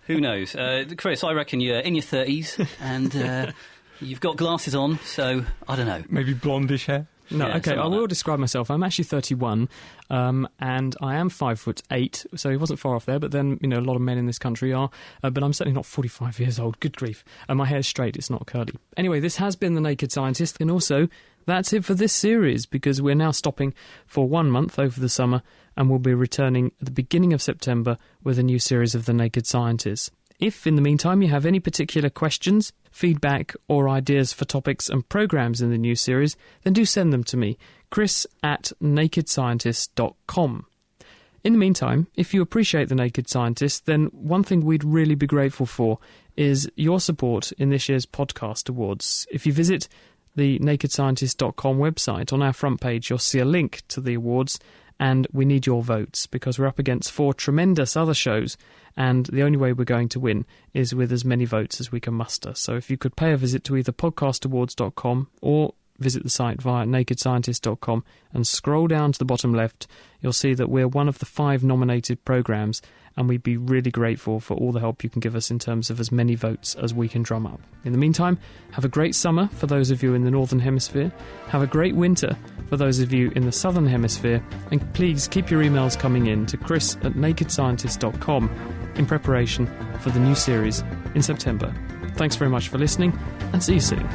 Who knows? Chris, I reckon you're in your 30s and you've got glasses on, so I don't know. Maybe blondish hair? No, yeah, okay, I will describe myself. I'm actually 31, and I am 5'8", so he wasn't far off there, but then, a lot of men in this country are, but I'm certainly not 45 years old, good grief. And my hair's straight, it's not curly. Anyway, this has been The Naked Scientist, and also, that's it for this series, because we're now stopping for 1 month over the summer, and we'll be returning at the beginning of September with a new series of The Naked Scientists. If, in the meantime, you have any particular questions, feedback or ideas for topics and programmes in the new series, then do send them to me, chris@nakedscientist.com. In the meantime, if you appreciate The Naked Scientist, then one thing we'd really be grateful for is your support in this year's podcast awards. If you visit the nakedscientist.com website, on our front page you'll see a link to the awards, and we need your votes because we're up against 4 tremendous other shows, and the only way we're going to win is with as many votes as we can muster. So if you could pay a visit to either podcastawards.com or visit the site via nakedscientist.com and scroll down to the bottom left, you'll see that we're one of the 5 nominated programmes, and we'd be really grateful for all the help you can give us in terms of as many votes as we can drum up. In the meantime, have a great summer for those of you in the Northern Hemisphere, have a great winter for those of you in the Southern Hemisphere, and please keep your emails coming in to chris@nakedscientist.com in preparation for the new series in September. Thanks very much for listening, and see you soon.